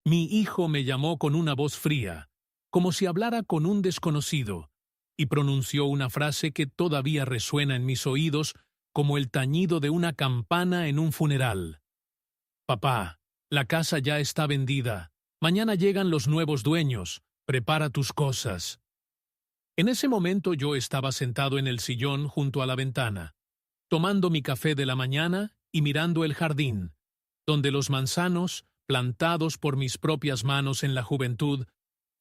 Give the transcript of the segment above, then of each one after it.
Mi hijo me llamó con una voz fría, como si hablara con un desconocido, y pronunció una frase que todavía resuena en mis oídos como el tañido de una campana en un funeral. Papá, la casa ya está vendida. Mañana llegan los nuevos dueños. Prepara tus cosas. En ese momento yo estaba sentado en el sillón junto a la ventana, tomando mi café de la mañana y mirando el jardín, donde los manzanos, plantados por mis propias manos en la juventud,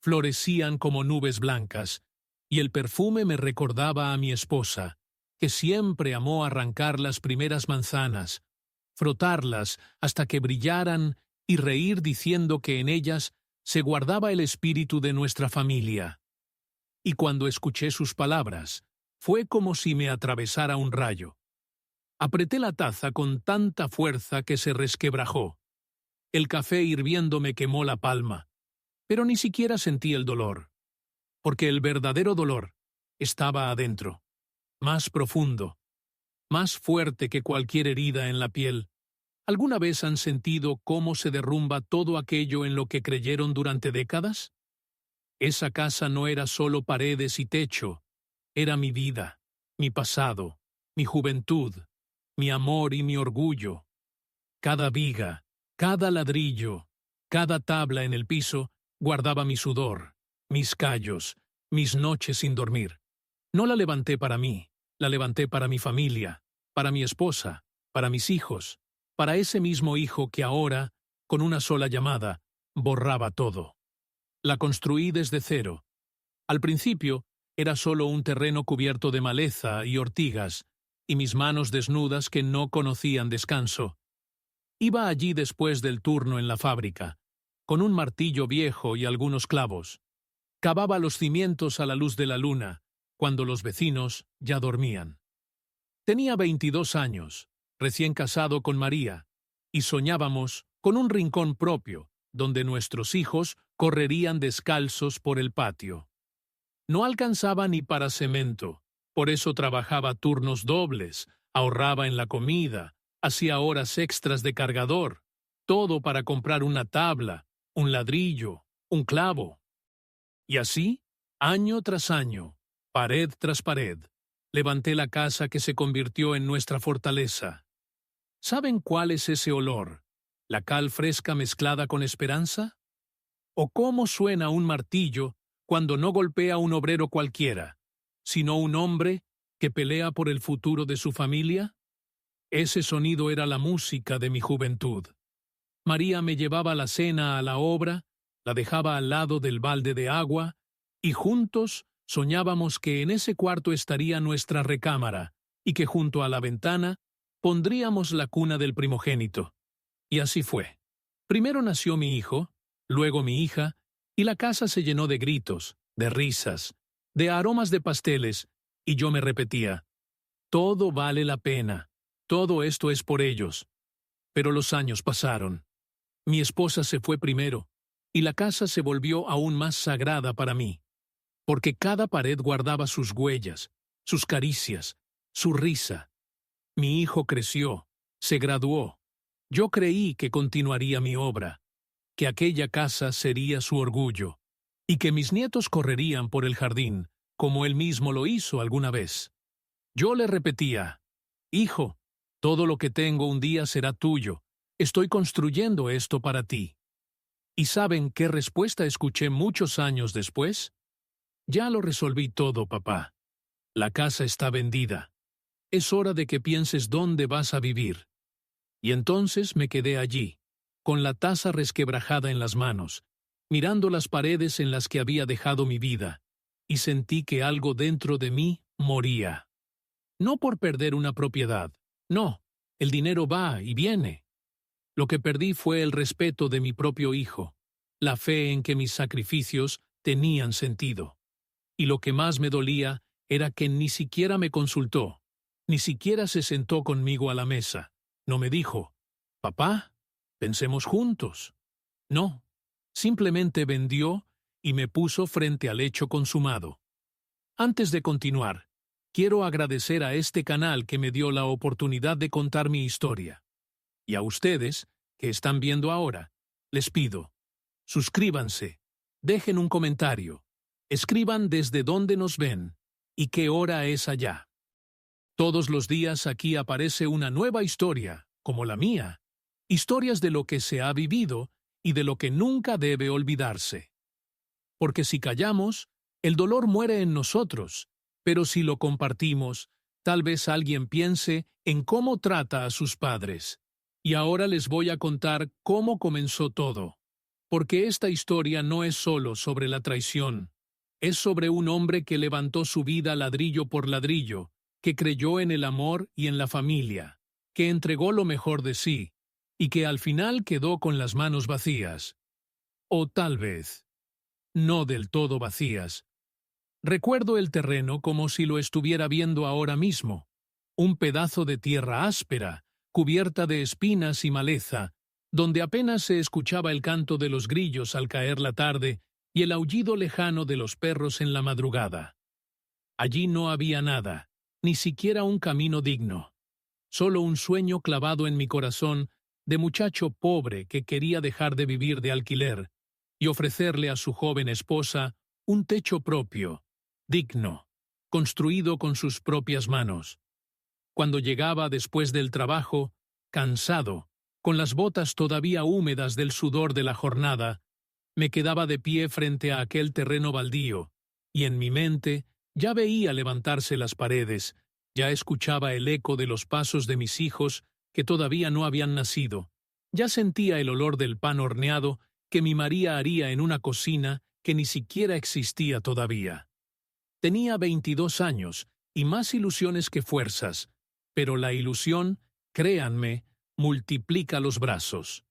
florecían como nubes blancas, y el perfume me recordaba a mi esposa, que siempre amó arrancar las primeras manzanas, frotarlas hasta que brillaran y reír diciendo que en ellas se guardaba el espíritu de nuestra familia. Y cuando escuché sus palabras, fue como si me atravesara un rayo. Apreté la taza con tanta fuerza que se resquebrajó. El café hirviendo me quemó la palma, pero ni siquiera sentí el dolor, porque el verdadero dolor estaba adentro, más profundo, más fuerte que cualquier herida en la piel. ¿Alguna vez han sentido cómo se derrumba todo aquello en lo que creyeron durante décadas? Esa casa no era solo paredes y techo, era mi vida, mi pasado, mi juventud, mi amor y mi orgullo. Cada viga, cada ladrillo, cada tabla en el piso guardaba mi sudor, mis callos, mis noches sin dormir. No la levanté para mí, la levanté para mi familia, para mi esposa, para mis hijos, para ese mismo hijo que ahora, con una sola llamada, borraba todo. La construí desde cero. Al principio, era solo un terreno cubierto de maleza y ortigas, y mis manos desnudas que no conocían descanso. Iba allí después del turno en la fábrica, con un martillo viejo y algunos clavos. Cavaba los cimientos a la luz de la luna, cuando los vecinos ya dormían. Tenía 22 años, recién casado con María, y soñábamos con un rincón propio, donde nuestros hijos correrían descalzos por el patio. No alcanzaba ni para cemento, por eso trabajaba turnos dobles, ahorraba en la comida, hacía horas extras de cargador, todo para comprar una tabla, un ladrillo, un clavo. Y así, año tras año, pared tras pared, levanté la casa que se convirtió en nuestra fortaleza. ¿Saben cuál es ese olor? ¿La cal fresca mezclada con esperanza? ¿O cómo suena un martillo cuando no golpea un obrero cualquiera, sino un hombre que pelea por el futuro de su familia? Ese sonido era la música de mi juventud. María me llevaba la cena a la obra, la dejaba al lado del balde de agua, y juntos soñábamos que en ese cuarto estaría nuestra recámara, y que junto a la ventana pondríamos la cuna del primogénito. Y así fue. Primero nació mi hijo, luego mi hija, y la casa se llenó de gritos, de risas, de aromas de pasteles, y yo me repetía, todo vale la pena, todo esto es por ellos. Pero los años pasaron. Mi esposa se fue primero, y la casa se volvió aún más sagrada para mí, porque cada pared guardaba sus huellas, sus caricias, su risa. Mi hijo creció, se graduó. Yo creí que continuaría mi obra, que aquella casa sería su orgullo, y que mis nietos correrían por el jardín, como él mismo lo hizo alguna vez. Yo le repetía, hijo, todo lo que tengo un día será tuyo, estoy construyendo esto para ti. ¿Y saben qué respuesta escuché muchos años después? Ya lo resolví todo, papá. La casa está vendida. Es hora de que pienses dónde vas a vivir. Y entonces me quedé allí, con la taza resquebrajada en las manos, mirando las paredes en las que había dejado mi vida, y sentí que algo dentro de mí moría. No por perder una propiedad, no, el dinero va y viene. Lo que perdí fue el respeto de mi propio hijo, la fe en que mis sacrificios tenían sentido. Y lo que más me dolía era que ni siquiera me consultó, ni siquiera se sentó conmigo a la mesa. No me dijo, papá, pensemos juntos. No, simplemente vendió y me puso frente al hecho consumado. Antes de continuar, quiero agradecer a este canal que me dio la oportunidad de contar mi historia. Y a ustedes, que están viendo ahora, les pido, Suscríbanse, dejen un comentario, escriban desde dónde nos ven y qué hora es allá. Todos los días aquí aparece una nueva historia, como la mía, historias de lo que se ha vivido y de lo que nunca debe olvidarse. Porque si callamos, el dolor muere en nosotros, pero si lo compartimos, tal vez alguien piense en cómo trata a sus padres. Y ahora les voy a contar cómo comenzó todo. Porque esta historia no es solo sobre la traición. Es sobre un hombre que levantó su vida ladrillo por ladrillo, que creyó en el amor y en la familia, que entregó lo mejor de sí, y que al final quedó con las manos vacías. O tal vez, no del todo vacías. Recuerdo el terreno como si lo estuviera viendo ahora mismo. Un pedazo de tierra áspera, cubierta de espinas y maleza, donde apenas se escuchaba el canto de los grillos al caer la tarde y el aullido lejano de los perros en la madrugada. Allí no había nada, ni siquiera un camino digno. Solo un sueño clavado en mi corazón de muchacho pobre que quería dejar de vivir de alquiler y ofrecerle a su joven esposa un techo propio, digno, construido con sus propias manos. Cuando llegaba después del trabajo, cansado, con las botas todavía húmedas del sudor de la jornada, me quedaba de pie frente a aquel terreno baldío, y en mi mente ya veía levantarse las paredes, ya escuchaba el eco de los pasos de mis hijos que todavía no habían nacido, ya sentía el olor del pan horneado que mi María haría en una cocina que ni siquiera existía todavía. Tenía 22 años y más ilusiones que fuerzas, pero la ilusión, créanme, multiplica los brazos.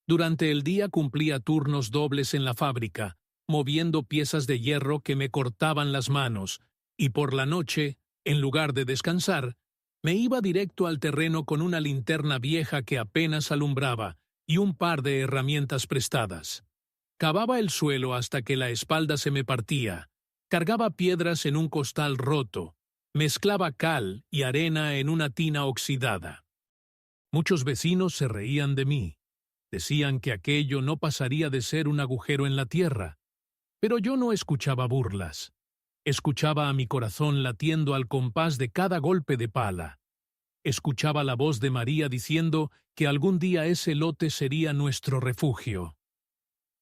Durante el día cumplía turnos dobles en la fábrica, moviendo piezas de hierro que me cortaban las manos, y por la noche, en lugar de descansar, me iba directo al terreno con una linterna vieja que apenas alumbraba y un par de herramientas prestadas. Cavaba el suelo hasta que la espalda se me partía, cargaba piedras en un costal roto, mezclaba cal y arena en una tina oxidada. Muchos vecinos se reían de mí. Decían que aquello no pasaría de ser un agujero en la tierra. Pero yo no escuchaba burlas. Escuchaba a mi corazón latiendo al compás de cada golpe de pala. Escuchaba la voz de María diciendo que algún día ese lote sería nuestro refugio.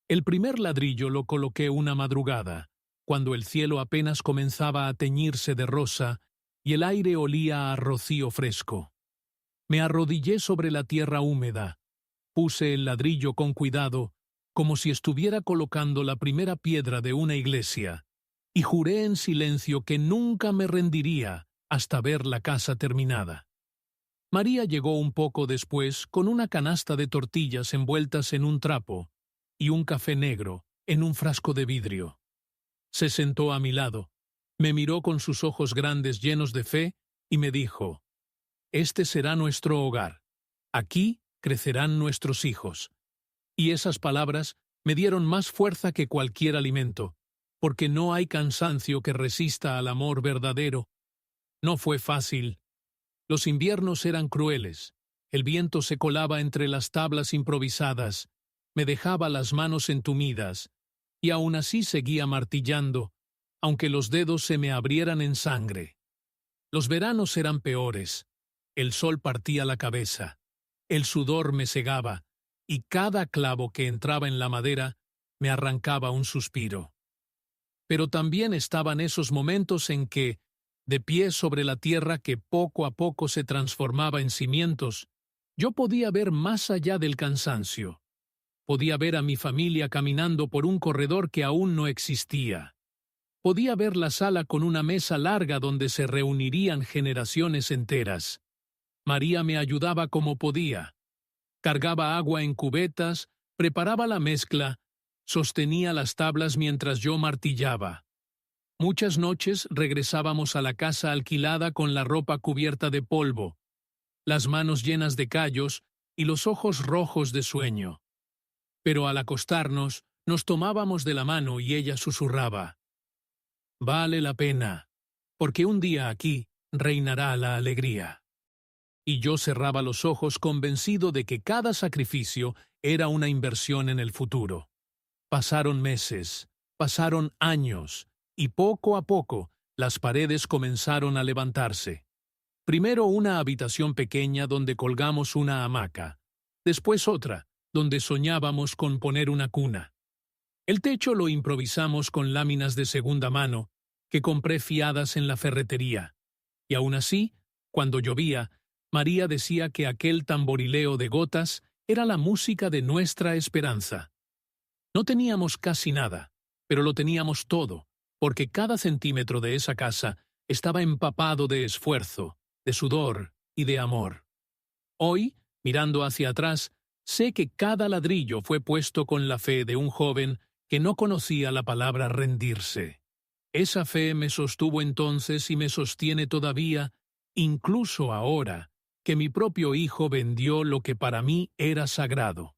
El primer ladrillo lo coloqué una madrugada, cuando el cielo apenas comenzaba a teñirse de rosa y el aire olía a rocío fresco. Me arrodillé sobre la tierra húmeda, puse el ladrillo con cuidado, como si estuviera colocando la primera piedra de una iglesia, y juré en silencio que nunca me rendiría hasta ver la casa terminada. María llegó un poco después con una canasta de tortillas envueltas en un trapo y un café negro en un frasco de vidrio. Se sentó a mi lado, me miró con sus ojos grandes llenos de fe y me dijo: «Este será nuestro hogar. Aquí crecerán nuestros hijos». Y esas palabras me dieron más fuerza que cualquier alimento, porque no hay cansancio que resista al amor verdadero. No fue fácil. Los inviernos eran crueles, el viento se colaba entre las tablas improvisadas, me dejaba las manos entumidas, y aún así seguía martillando, aunque los dedos se me abrieran en sangre. Los veranos eran peores, el sol partía la cabeza, el sudor me cegaba, y cada clavo que entraba en la madera me arrancaba un suspiro. Pero también estaban esos momentos en que, de pie sobre la tierra que poco a poco se transformaba en cimientos, yo podía ver más allá del cansancio. Podía ver a mi familia caminando por un corredor que aún no existía. Podía ver la sala con una mesa larga donde se reunirían generaciones enteras. María me ayudaba como podía. Cargaba agua en cubetas, preparaba la mezcla, sostenía las tablas mientras yo martillaba. Muchas noches regresábamos a la casa alquilada con la ropa cubierta de polvo, las manos llenas de callos y los ojos rojos de sueño. Pero al acostarnos, nos tomábamos de la mano y ella susurraba: «Vale la pena, porque un día aquí reinará la alegría». Y yo cerraba los ojos convencido de que cada sacrificio era una inversión en el futuro. Pasaron meses, pasaron años, y poco a poco las paredes comenzaron a levantarse. Primero una habitación pequeña donde colgamos una hamaca, después otra, donde soñábamos con poner una cuna. El techo lo improvisamos con láminas de segunda mano que compré fiadas en la ferretería. Y aún así, cuando llovía, María decía que aquel tamborileo de gotas era la música de nuestra esperanza. No teníamos casi nada, pero lo teníamos todo, porque cada centímetro de esa casa estaba empapado de esfuerzo, de sudor y de amor. Hoy, mirando hacia atrás, sé que cada ladrillo fue puesto con la fe de un joven que no conocía la palabra rendirse. Esa fe me sostuvo entonces y me sostiene todavía, incluso ahora, que mi propio hijo vendió lo que para mí era sagrado.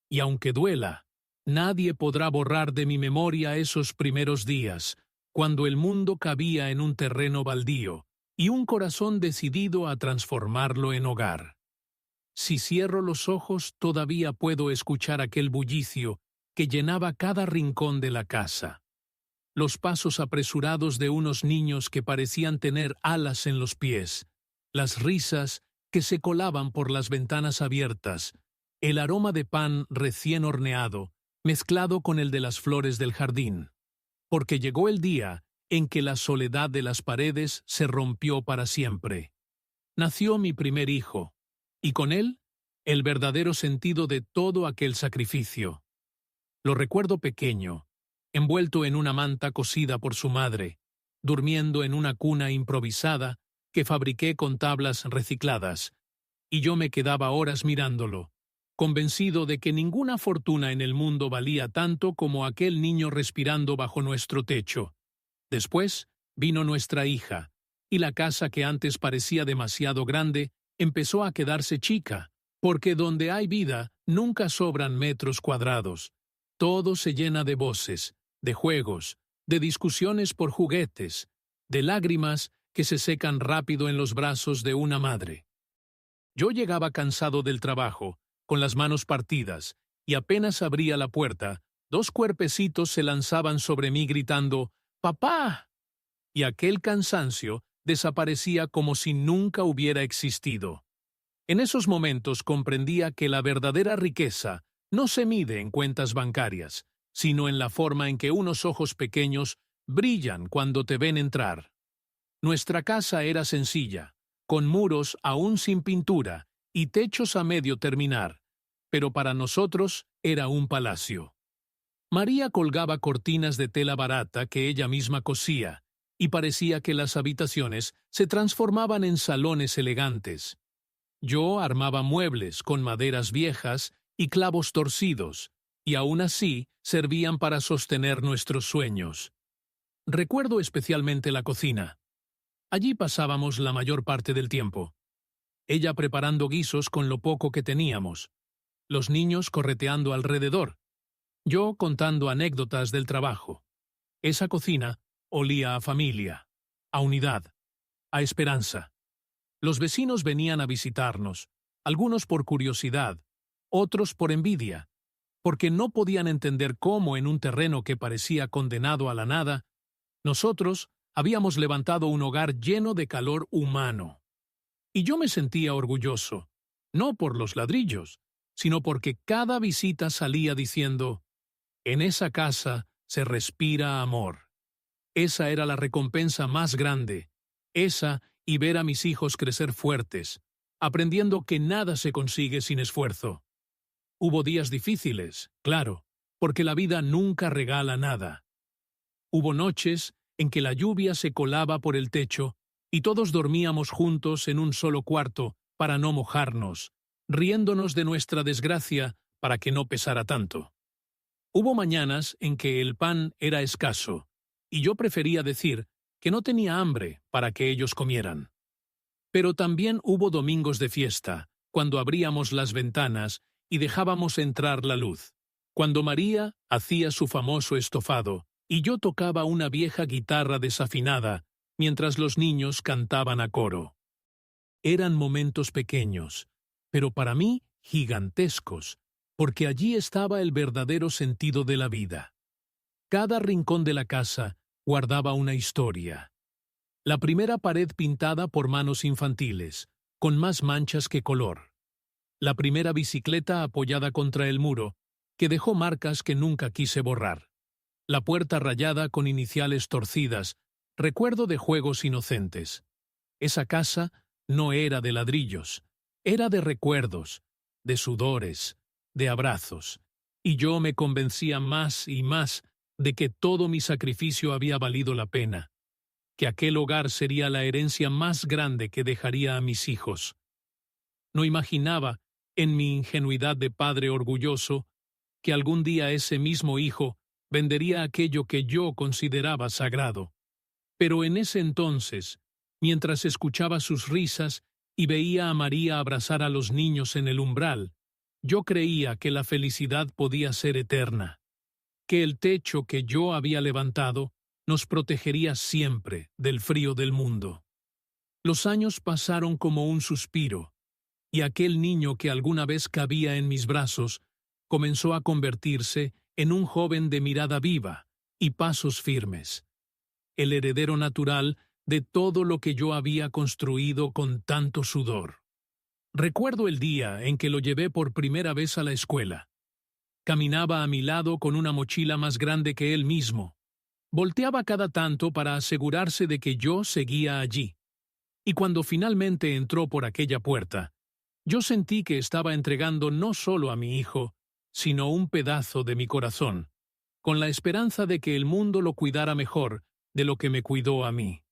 Y aunque duela, nadie podrá borrar de mi memoria esos primeros días, cuando el mundo cabía en un terreno baldío y un corazón decidido a transformarlo en hogar. Si cierro los ojos, todavía puedo escuchar aquel bullicio que llenaba cada rincón de la casa. Los pasos apresurados de unos niños que parecían tener alas en los pies, las risas que se colaban por las ventanas abiertas, el aroma de pan recién horneado, mezclado con el de las flores del jardín. Porque llegó el día en que la soledad de las paredes se rompió para siempre. Nació mi primer hijo, y con él el verdadero sentido de todo aquel sacrificio. Lo recuerdo pequeño, envuelto en una manta cosida por su madre, durmiendo en una cuna improvisada que fabriqué con tablas recicladas, y yo me quedaba horas mirándolo, convencido de que ninguna fortuna en el mundo valía tanto como aquel niño respirando bajo nuestro techo. Después vino nuestra hija, y la casa que antes parecía demasiado grande empezó a quedarse chica, porque donde hay vida nunca sobran metros cuadrados. Todo se llena de voces, de juegos, de discusiones por juguetes, de lágrimas que se secan rápido en los brazos de una madre. Yo llegaba cansado del trabajo, con las manos partidas, y apenas abría la puerta, dos cuerpecitos se lanzaban sobre mí gritando «¡Papá!», y aquel cansancio desaparecía como si nunca hubiera existido. En esos momentos comprendía que la verdadera riqueza no se mide en cuentas bancarias, sino en la forma en que unos ojos pequeños brillan cuando te ven entrar. Nuestra casa era sencilla, con muros aún sin pintura y techos a medio terminar, pero para nosotros era un palacio. María colgaba cortinas de tela barata que ella misma cosía, y parecía que las habitaciones se transformaban en salones elegantes. Yo armaba muebles con maderas viejas y clavos torcidos, y aún así servían para sostener nuestros sueños. Recuerdo especialmente la cocina. Allí pasábamos la mayor parte del tiempo. Ella preparando guisos con lo poco que teníamos, los niños correteando alrededor, yo contando anécdotas del trabajo. Esa cocina olía a familia, a unidad, a esperanza. Los vecinos venían a visitarnos, algunos por curiosidad, otros por envidia, porque no podían entender cómo en un terreno que parecía condenado a la nada, nosotros habíamos levantado un hogar lleno de calor humano. Y yo me sentía orgulloso, no por los ladrillos, sino porque cada visita salía diciendo, en esa casa se respira amor. Esa era la recompensa más grande, esa y ver a mis hijos crecer fuertes, aprendiendo que nada se consigue sin esfuerzo. Hubo días difíciles, claro, porque la vida nunca regala nada. Hubo noches en que la lluvia se colaba por el techo y todos dormíamos juntos en un solo cuarto para no mojarnos, riéndonos de nuestra desgracia para que no pesara tanto. Hubo mañanas en que el pan era escaso, y yo prefería decir que no tenía hambre para que ellos comieran. Pero también hubo domingos de fiesta, cuando abríamos las ventanas y dejábamos entrar la luz, cuando María hacía su famoso estofado y yo tocaba una vieja guitarra desafinada mientras los niños cantaban a coro. Eran momentos pequeños, pero para mí gigantescos, porque allí estaba el verdadero sentido de la vida. Cada rincón de la casa guardaba una historia. La primera pared pintada por manos infantiles, con más manchas que color. La primera bicicleta apoyada contra el muro, que dejó marcas que nunca quise borrar. La puerta rayada con iniciales torcidas, recuerdo de juegos inocentes. Esa casa no era de ladrillos, era de recuerdos, de sudores, de abrazos, y yo me convencía más y más de que todo mi sacrificio había valido la pena, que aquel hogar sería la herencia más grande que dejaría a mis hijos. No imaginaba, en mi ingenuidad de padre orgulloso, que algún día ese mismo hijo vendería aquello que yo consideraba sagrado. Pero en ese entonces, mientras escuchaba sus risas y veía a María abrazar a los niños en el umbral, yo creía que la felicidad podía ser eterna, que el techo que yo había levantado nos protegería siempre del frío del mundo. Los años pasaron como un suspiro, y aquel niño que alguna vez cabía en mis brazos comenzó a convertirse en un joven de mirada viva y pasos firmes, el heredero natural de todo lo que yo había construido con tanto sudor. Recuerdo el día en que lo llevé por primera vez a la escuela. Caminaba a mi lado con una mochila más grande que él mismo. Volteaba cada tanto para asegurarse de que yo seguía allí. Y cuando finalmente entró por aquella puerta, yo sentí que estaba entregando no solo a mi hijo, sino un pedazo de mi corazón, con la esperanza de que el mundo lo cuidara mejor de lo que me cuidó a mí.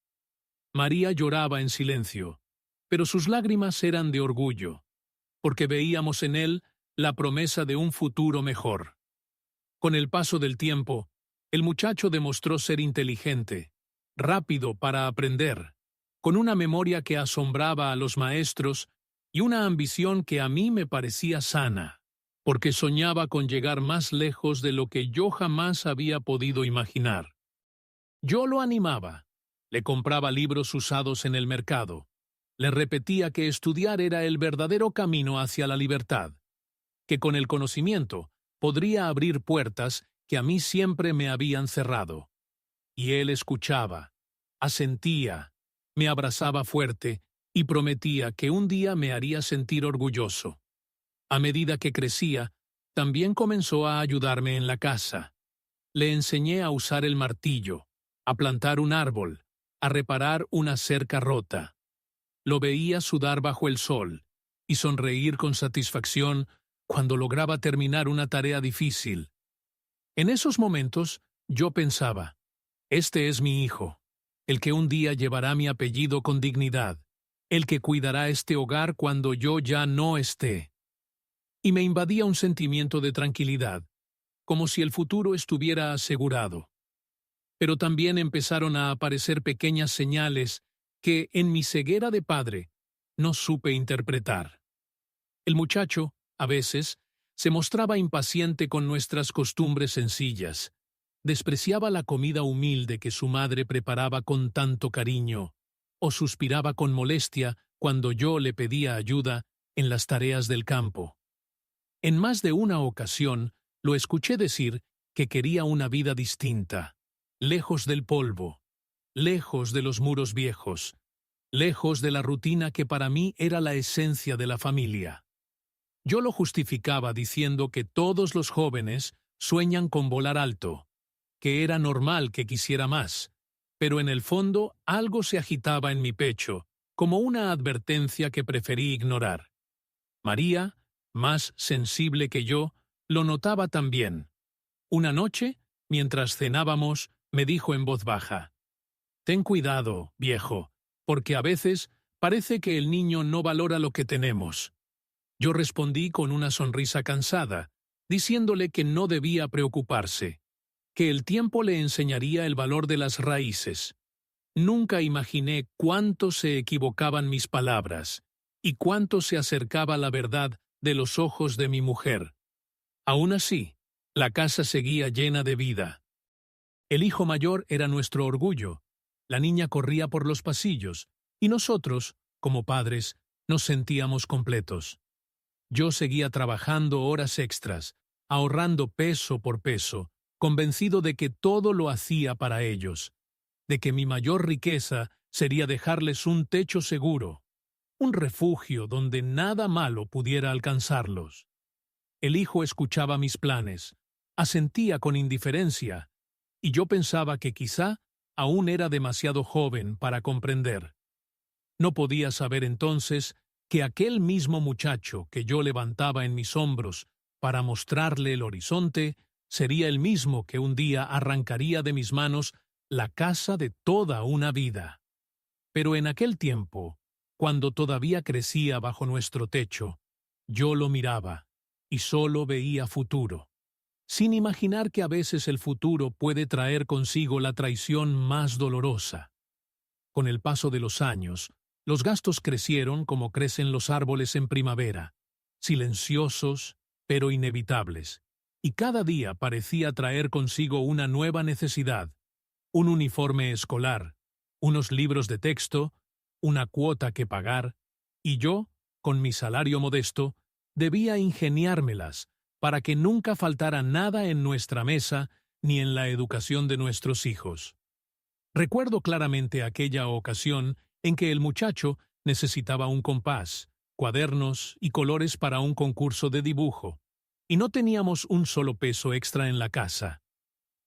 María lloraba en silencio, pero sus lágrimas eran de orgullo, porque veíamos en él la promesa de un futuro mejor. Con el paso del tiempo, el muchacho demostró ser inteligente, rápido para aprender, con una memoria que asombraba a los maestros y una ambición que a mí me parecía sana, porque soñaba con llegar más lejos de lo que yo jamás había podido imaginar. Yo lo animaba, le compraba libros usados en el mercado, le repetía que estudiar era el verdadero camino hacia la libertad, que con el conocimiento podría abrir puertas que a mí siempre me habían cerrado. Y él escuchaba, asentía, me abrazaba fuerte y prometía que un día me haría sentir orgulloso. A medida que crecía, también comenzó a ayudarme en la casa. Le enseñé a usar el martillo, a plantar un árbol, a reparar una cerca rota. Lo veía sudar bajo el sol y sonreír con satisfacción cuando lograba terminar una tarea difícil. En esos momentos, yo pensaba, este es mi hijo, el que un día llevará mi apellido con dignidad, el que cuidará este hogar cuando yo ya no esté. Y me invadía un sentimiento de tranquilidad, como si el futuro estuviera asegurado. Pero también empezaron a aparecer pequeñas señales que, en mi ceguera de padre, no supe interpretar. El muchacho, a veces, se mostraba impaciente con nuestras costumbres sencillas, despreciaba la comida humilde que su madre preparaba con tanto cariño, o suspiraba con molestia cuando yo le pedía ayuda en las tareas del campo. En más de una ocasión lo escuché decir que quería una vida distinta, lejos del polvo, lejos de los muros viejos, lejos de la rutina que para mí era la esencia de la familia. Yo lo justificaba diciendo que todos los jóvenes sueñan con volar alto, que era normal que quisiera más, pero en el fondo algo se agitaba en mi pecho, como una advertencia que preferí ignorar. María, más sensible que yo, lo notaba también. Una noche, mientras cenábamos, me dijo en voz baja: «Ten cuidado, viejo, porque a veces parece que el niño no valora lo que tenemos». Yo respondí con una sonrisa cansada, diciéndole que no debía preocuparse, que el tiempo le enseñaría el valor de las raíces. Nunca imaginé cuánto se equivocaban mis palabras y cuánto se acercaba la verdad de los ojos de mi mujer. Aún así, la casa seguía llena de vida. El hijo mayor era nuestro orgullo, la niña corría por los pasillos, y nosotros, como padres, nos sentíamos completos. Yo seguía trabajando horas extras, ahorrando peso por peso, convencido de que todo lo hacía para ellos, de que mi mayor riqueza sería dejarles un techo seguro, un refugio donde nada malo pudiera alcanzarlos. El hijo escuchaba mis planes, asentía con indiferencia, y yo pensaba que quizá aún era demasiado joven para comprender. No podía saber entonces que aquel mismo muchacho que yo levantaba en mis hombros para mostrarle el horizonte sería el mismo que un día arrancaría de mis manos la casa de toda una vida. Pero en aquel tiempo, cuando todavía crecía bajo nuestro techo, yo lo miraba y solo veía futuro, sin imaginar que a veces el futuro puede traer consigo la traición más dolorosa. Con el paso de los años, los gastos crecieron como crecen los árboles en primavera, silenciosos pero inevitables, y cada día parecía traer consigo una nueva necesidad: un uniforme escolar, unos libros de texto, una cuota que pagar, y yo, con mi salario modesto, debía ingeniármelas para que nunca faltara nada en nuestra mesa ni en la educación de nuestros hijos. Recuerdo claramente aquella ocasión en que el muchacho necesitaba un compás, cuadernos y colores para un concurso de dibujo, y no teníamos un solo peso extra en la casa.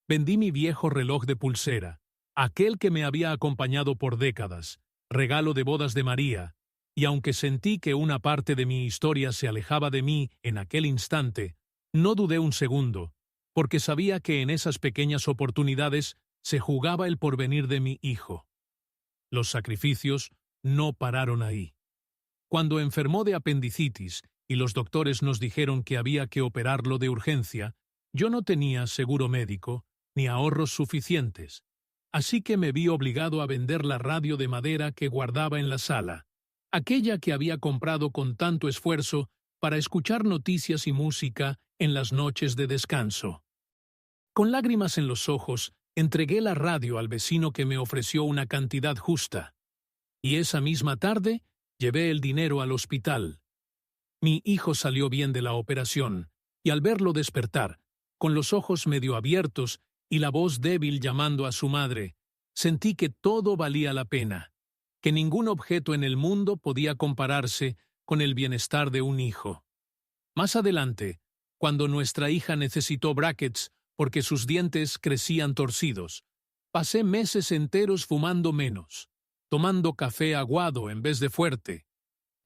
Vendí mi viejo reloj de pulsera, aquel que me había acompañado por décadas, regalo de bodas de María, y aunque sentí que una parte de mi historia se alejaba de mí en aquel instante, no dudé un segundo, porque sabía que en esas pequeñas oportunidades se jugaba el porvenir de mi hijo. Los sacrificios no pararon ahí. Cuando enfermó de apendicitis y los doctores nos dijeron que había que operarlo de urgencia, yo no tenía seguro médico ni ahorros suficientes, así que me vi obligado a vender la radio de madera que guardaba en la sala, aquella que había comprado con tanto esfuerzo para escuchar noticias y música en las noches de descanso. Con lágrimas en los ojos, entregué la radio al vecino que me ofreció una cantidad justa, y esa misma tarde llevé el dinero al hospital. Mi hijo salió bien de la operación, y al verlo despertar, con los ojos medio abiertos y la voz débil llamando a su madre, sentí que todo valía la pena, que ningún objeto en el mundo podía compararse con el bienestar de un hijo. Más adelante, cuando nuestra hija necesitó brackets porque sus dientes crecían torcidos, pasé meses enteros fumando menos, tomando café aguado en vez de fuerte,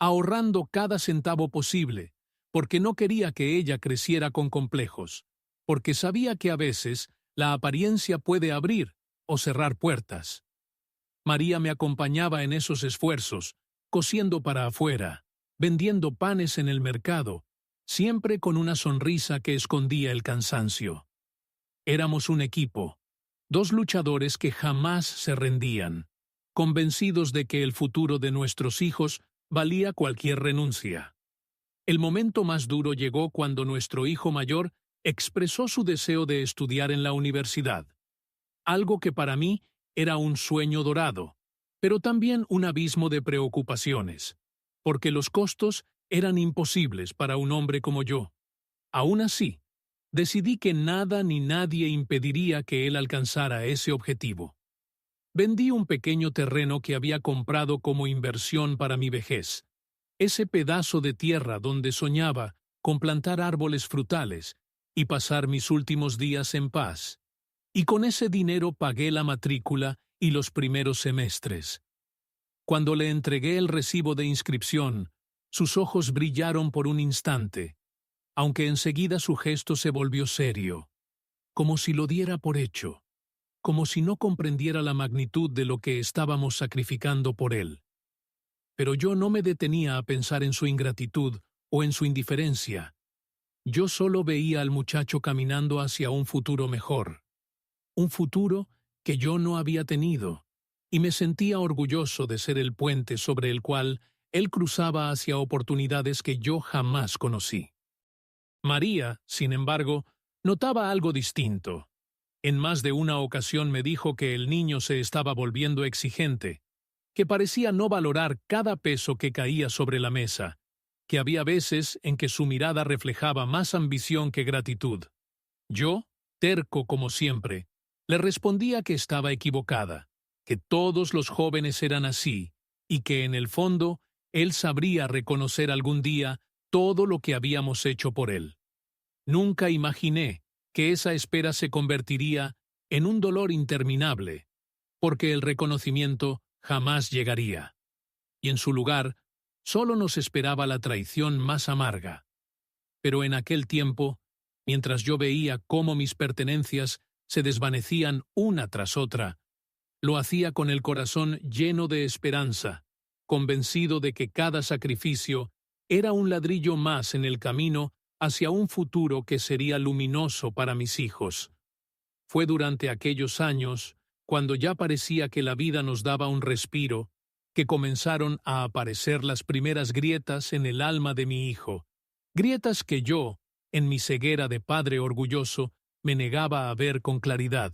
ahorrando cada centavo posible, porque no quería que ella creciera con complejos, porque sabía que a veces la apariencia puede abrir o cerrar puertas. María me acompañaba en esos esfuerzos, cosiendo para afuera, vendiendo panes en el mercado, siempre con una sonrisa que escondía el cansancio. Éramos un equipo, dos luchadores que jamás se rendían, convencidos de que el futuro de nuestros hijos valía cualquier renuncia. El momento más duro llegó cuando nuestro hijo mayor expresó su deseo de estudiar en la universidad, algo que para mí era un sueño dorado, pero también un abismo de preocupaciones, porque los costos eran imposibles para un hombre como yo. Aún así, decidí que nada ni nadie impediría que él alcanzara ese objetivo. Vendí un pequeño terreno que había comprado como inversión para mi vejez, ese pedazo de tierra donde soñaba con plantar árboles frutales y pasar mis últimos días en paz. Y con ese dinero pagué la matrícula y los primeros semestres. Cuando le entregué el recibo de inscripción, sus ojos brillaron por un instante, aunque enseguida su gesto se volvió serio, como si lo diera por hecho, como si no comprendiera la magnitud de lo que estábamos sacrificando por él. Pero yo no me detenía a pensar en su ingratitud o en su indiferencia. Yo solo veía al muchacho caminando hacia un futuro mejor, un futuro que yo no había tenido, y me sentía orgulloso de ser el puente sobre el cual él cruzaba hacia oportunidades que yo jamás conocí. María, sin embargo, notaba algo distinto. En más de una ocasión me dijo que el niño se estaba volviendo exigente, que parecía no valorar cada peso que caía sobre la mesa, que había veces en que su mirada reflejaba más ambición que gratitud. Yo, terco como siempre, le respondía que estaba equivocada, que todos los jóvenes eran así, y que en el fondo él sabría reconocer algún día todo lo que habíamos hecho por él. Nunca imaginé que esa espera se convertiría en un dolor interminable, porque el reconocimiento jamás llegaría. Y en su lugar, solo nos esperaba la traición más amarga. Pero en aquel tiempo, mientras yo veía cómo mis pertenencias se desvanecían una tras otra, lo hacía con el corazón lleno de esperanza, convencido de que cada sacrificio era un ladrillo más en el camino hacia un futuro que sería luminoso para mis hijos. Fue durante aquellos años, cuando ya parecía que la vida nos daba un respiro, que comenzaron a aparecer las primeras grietas en el alma de mi hijo, grietas que yo, en mi ceguera de padre orgulloso, me negaba a ver con claridad.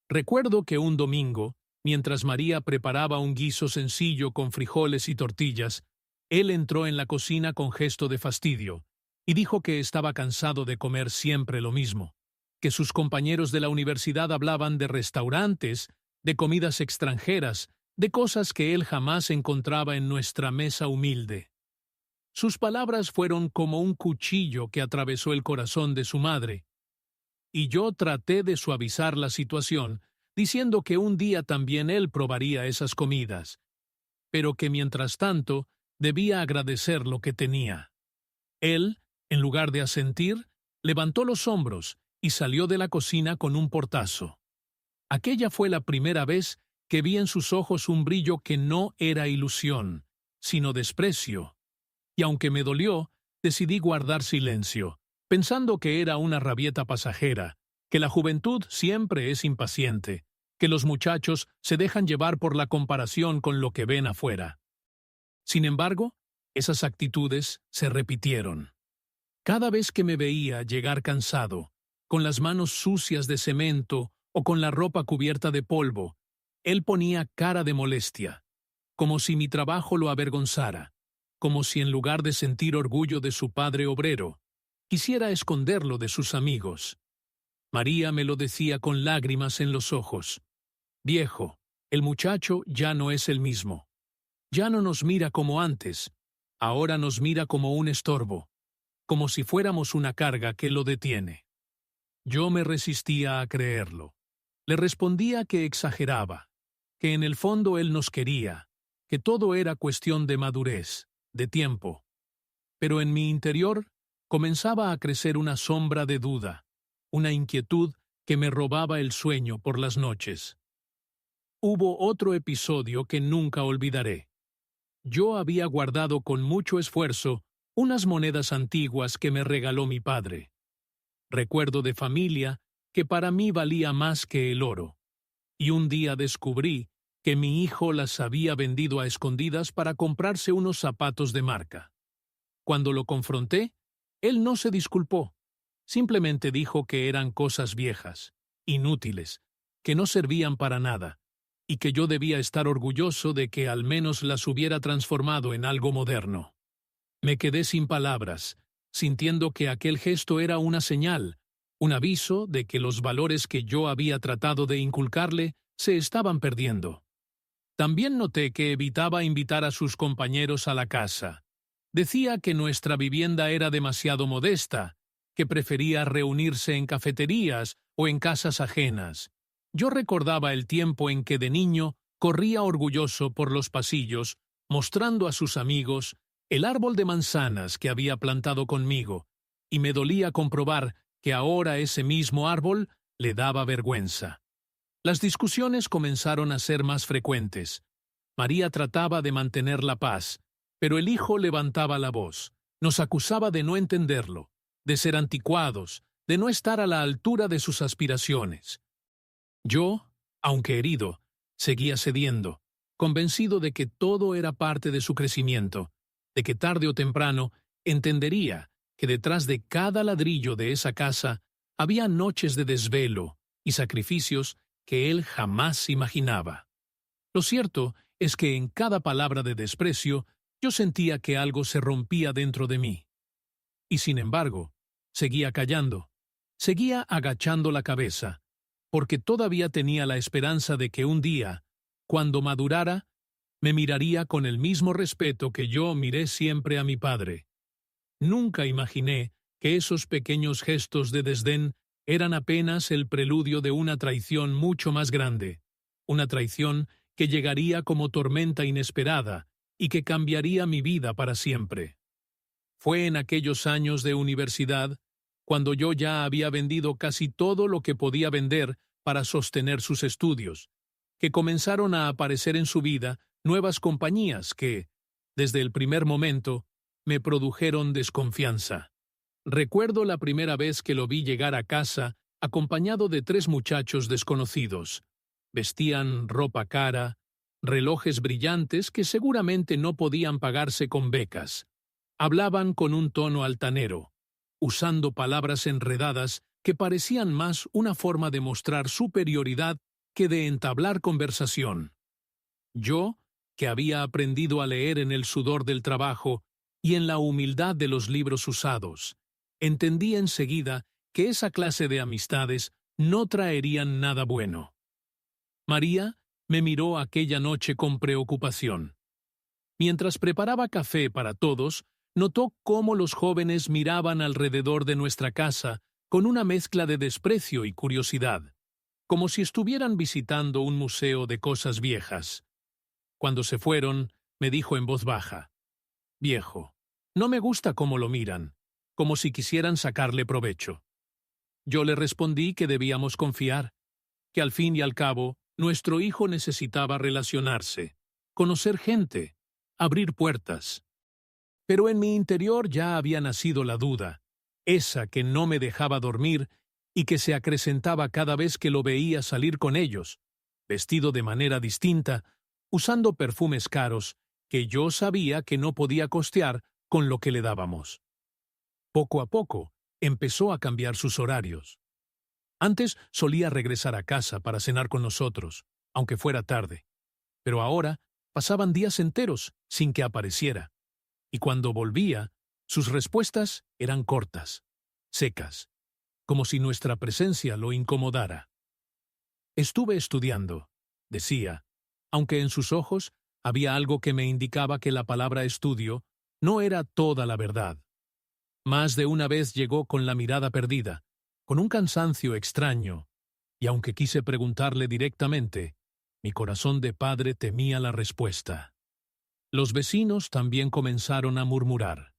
Recuerdo que un domingo, mientras María preparaba un guiso sencillo con frijoles y tortillas, él entró en la cocina con gesto de fastidio y dijo que estaba cansado de comer siempre lo mismo, que sus compañeros de la universidad hablaban de restaurantes, de comidas extranjeras, de cosas que él jamás encontraba en nuestra mesa humilde. Sus palabras fueron como un cuchillo que atravesó el corazón de su madre, y yo traté de suavizar la situación, diciendo que un día también él probaría esas comidas, pero que mientras tanto debía agradecer lo que tenía. Él, en lugar de asentir, levantó los hombros y salió de la cocina con un portazo. Aquella fue la primera vez que vi en sus ojos un brillo que no era ilusión, sino desprecio. Y aunque me dolió, decidí guardar silencio, pensando que era una rabieta pasajera, que la juventud siempre es impaciente, que los muchachos se dejan llevar por la comparación con lo que ven afuera. Sin embargo, esas actitudes se repitieron. Cada vez que me veía llegar cansado, con las manos sucias de cemento o con la ropa cubierta de polvo, él ponía cara de molestia, como si mi trabajo lo avergonzara, como si en lugar de sentir orgullo de su padre obrero, quisiera esconderlo de sus amigos. María me lo decía con lágrimas en los ojos. Viejo, el muchacho ya no es el mismo. Ya no nos mira como antes, ahora nos mira como un estorbo, como si fuéramos una carga que lo detiene. Yo me resistía a creerlo. Le respondía que exageraba, que en el fondo él nos quería, que todo era cuestión de madurez, de tiempo. Pero en mi interior comenzaba a crecer una sombra de duda, una inquietud que me robaba el sueño por las noches. Hubo otro episodio que nunca olvidaré. Yo había guardado con mucho esfuerzo unas monedas antiguas que me regaló mi padre. Recuerdo de familia que para mí valía más que el oro. Y un día descubrí que mi hijo las había vendido a escondidas para comprarse unos zapatos de marca. Cuando lo confronté, él no se disculpó. Simplemente dijo que eran cosas viejas, inútiles, que no servían para nada, y que yo debía estar orgulloso de que al menos las hubiera transformado en algo moderno. Me quedé sin palabras, sintiendo que aquel gesto era una señal, un aviso de que los valores que yo había tratado de inculcarle se estaban perdiendo. También noté que evitaba invitar a sus compañeros a la casa. Decía que nuestra vivienda era demasiado modesta, que prefería reunirse en cafeterías o en casas ajenas. Yo recordaba el tiempo en que de niño corría orgulloso por los pasillos, mostrando a sus amigos el árbol de manzanas que había plantado conmigo, y me dolía comprobar que ahora ese mismo árbol le daba vergüenza. Las discusiones comenzaron a ser más frecuentes. María trataba de mantener la paz, pero el hijo levantaba la voz. Nos acusaba de no entenderlo, de ser anticuados, de no estar a la altura de sus aspiraciones. Yo, aunque herido, seguía cediendo, convencido de que todo era parte de su crecimiento, de que tarde o temprano entendería que detrás de cada ladrillo de esa casa había noches de desvelo y sacrificios que él jamás imaginaba. Lo cierto es que en cada palabra de desprecio Yo sentía que algo se rompía dentro de mí. Y sin embargo, seguía callando, seguía agachando la cabeza, porque todavía tenía la esperanza de que un día, cuando madurara, me miraría con el mismo respeto que yo miré siempre a mi padre. Nunca imaginé que esos pequeños gestos de desdén eran apenas el preludio de una traición mucho más grande, una traición que llegaría como tormenta inesperada y que cambiaría mi vida para siempre. Fue en aquellos años de universidad, cuando yo ya había vendido casi todo lo que podía vender para sostener sus estudios, que comenzaron a aparecer en su vida nuevas compañías que, desde el primer momento, me produjeron desconfianza. Recuerdo la primera vez que lo vi llegar a casa acompañado de 3 muchachos desconocidos. Vestían ropa cara, relojes brillantes que seguramente no podían pagarse con becas. Hablaban con un tono altanero, usando palabras enredadas que parecían más una forma de mostrar superioridad que de entablar conversación. Yo, que había aprendido a leer en el sudor del trabajo y en la humildad de los libros usados, entendí enseguida que esa clase de amistades no traerían nada bueno. María me miró aquella noche con preocupación. Mientras preparaba café para todos, notó cómo los jóvenes miraban alrededor de nuestra casa con una mezcla de desprecio y curiosidad, como si estuvieran visitando un museo de cosas viejas. Cuando se fueron, me dijo en voz baja: «Viejo, no me gusta cómo lo miran, como si quisieran sacarle provecho». Yo le respondí que debíamos confiar, que al fin y al cabo nuestro hijo necesitaba relacionarse, conocer gente, abrir puertas. Pero en mi interior ya había nacido la duda, esa que no me dejaba dormir y que se acrecentaba cada vez que lo veía salir con ellos, vestido de manera distinta, usando perfumes caros que yo sabía que no podía costear con lo que le dábamos. Poco a poco empezó a cambiar sus horarios. Antes solía regresar a casa para cenar con nosotros, aunque fuera tarde, pero ahora pasaban días enteros sin que apareciera, y cuando volvía, sus respuestas eran cortas, secas, como si nuestra presencia lo incomodara. «Estuve estudiando», decía, aunque en sus ojos había algo que me indicaba que la palabra estudio no era toda la verdad. Más de una vez llegó con la mirada perdida, con un cansancio extraño, y aunque quise preguntarle directamente, mi corazón de padre temía la respuesta. Los vecinos también comenzaron a murmurar.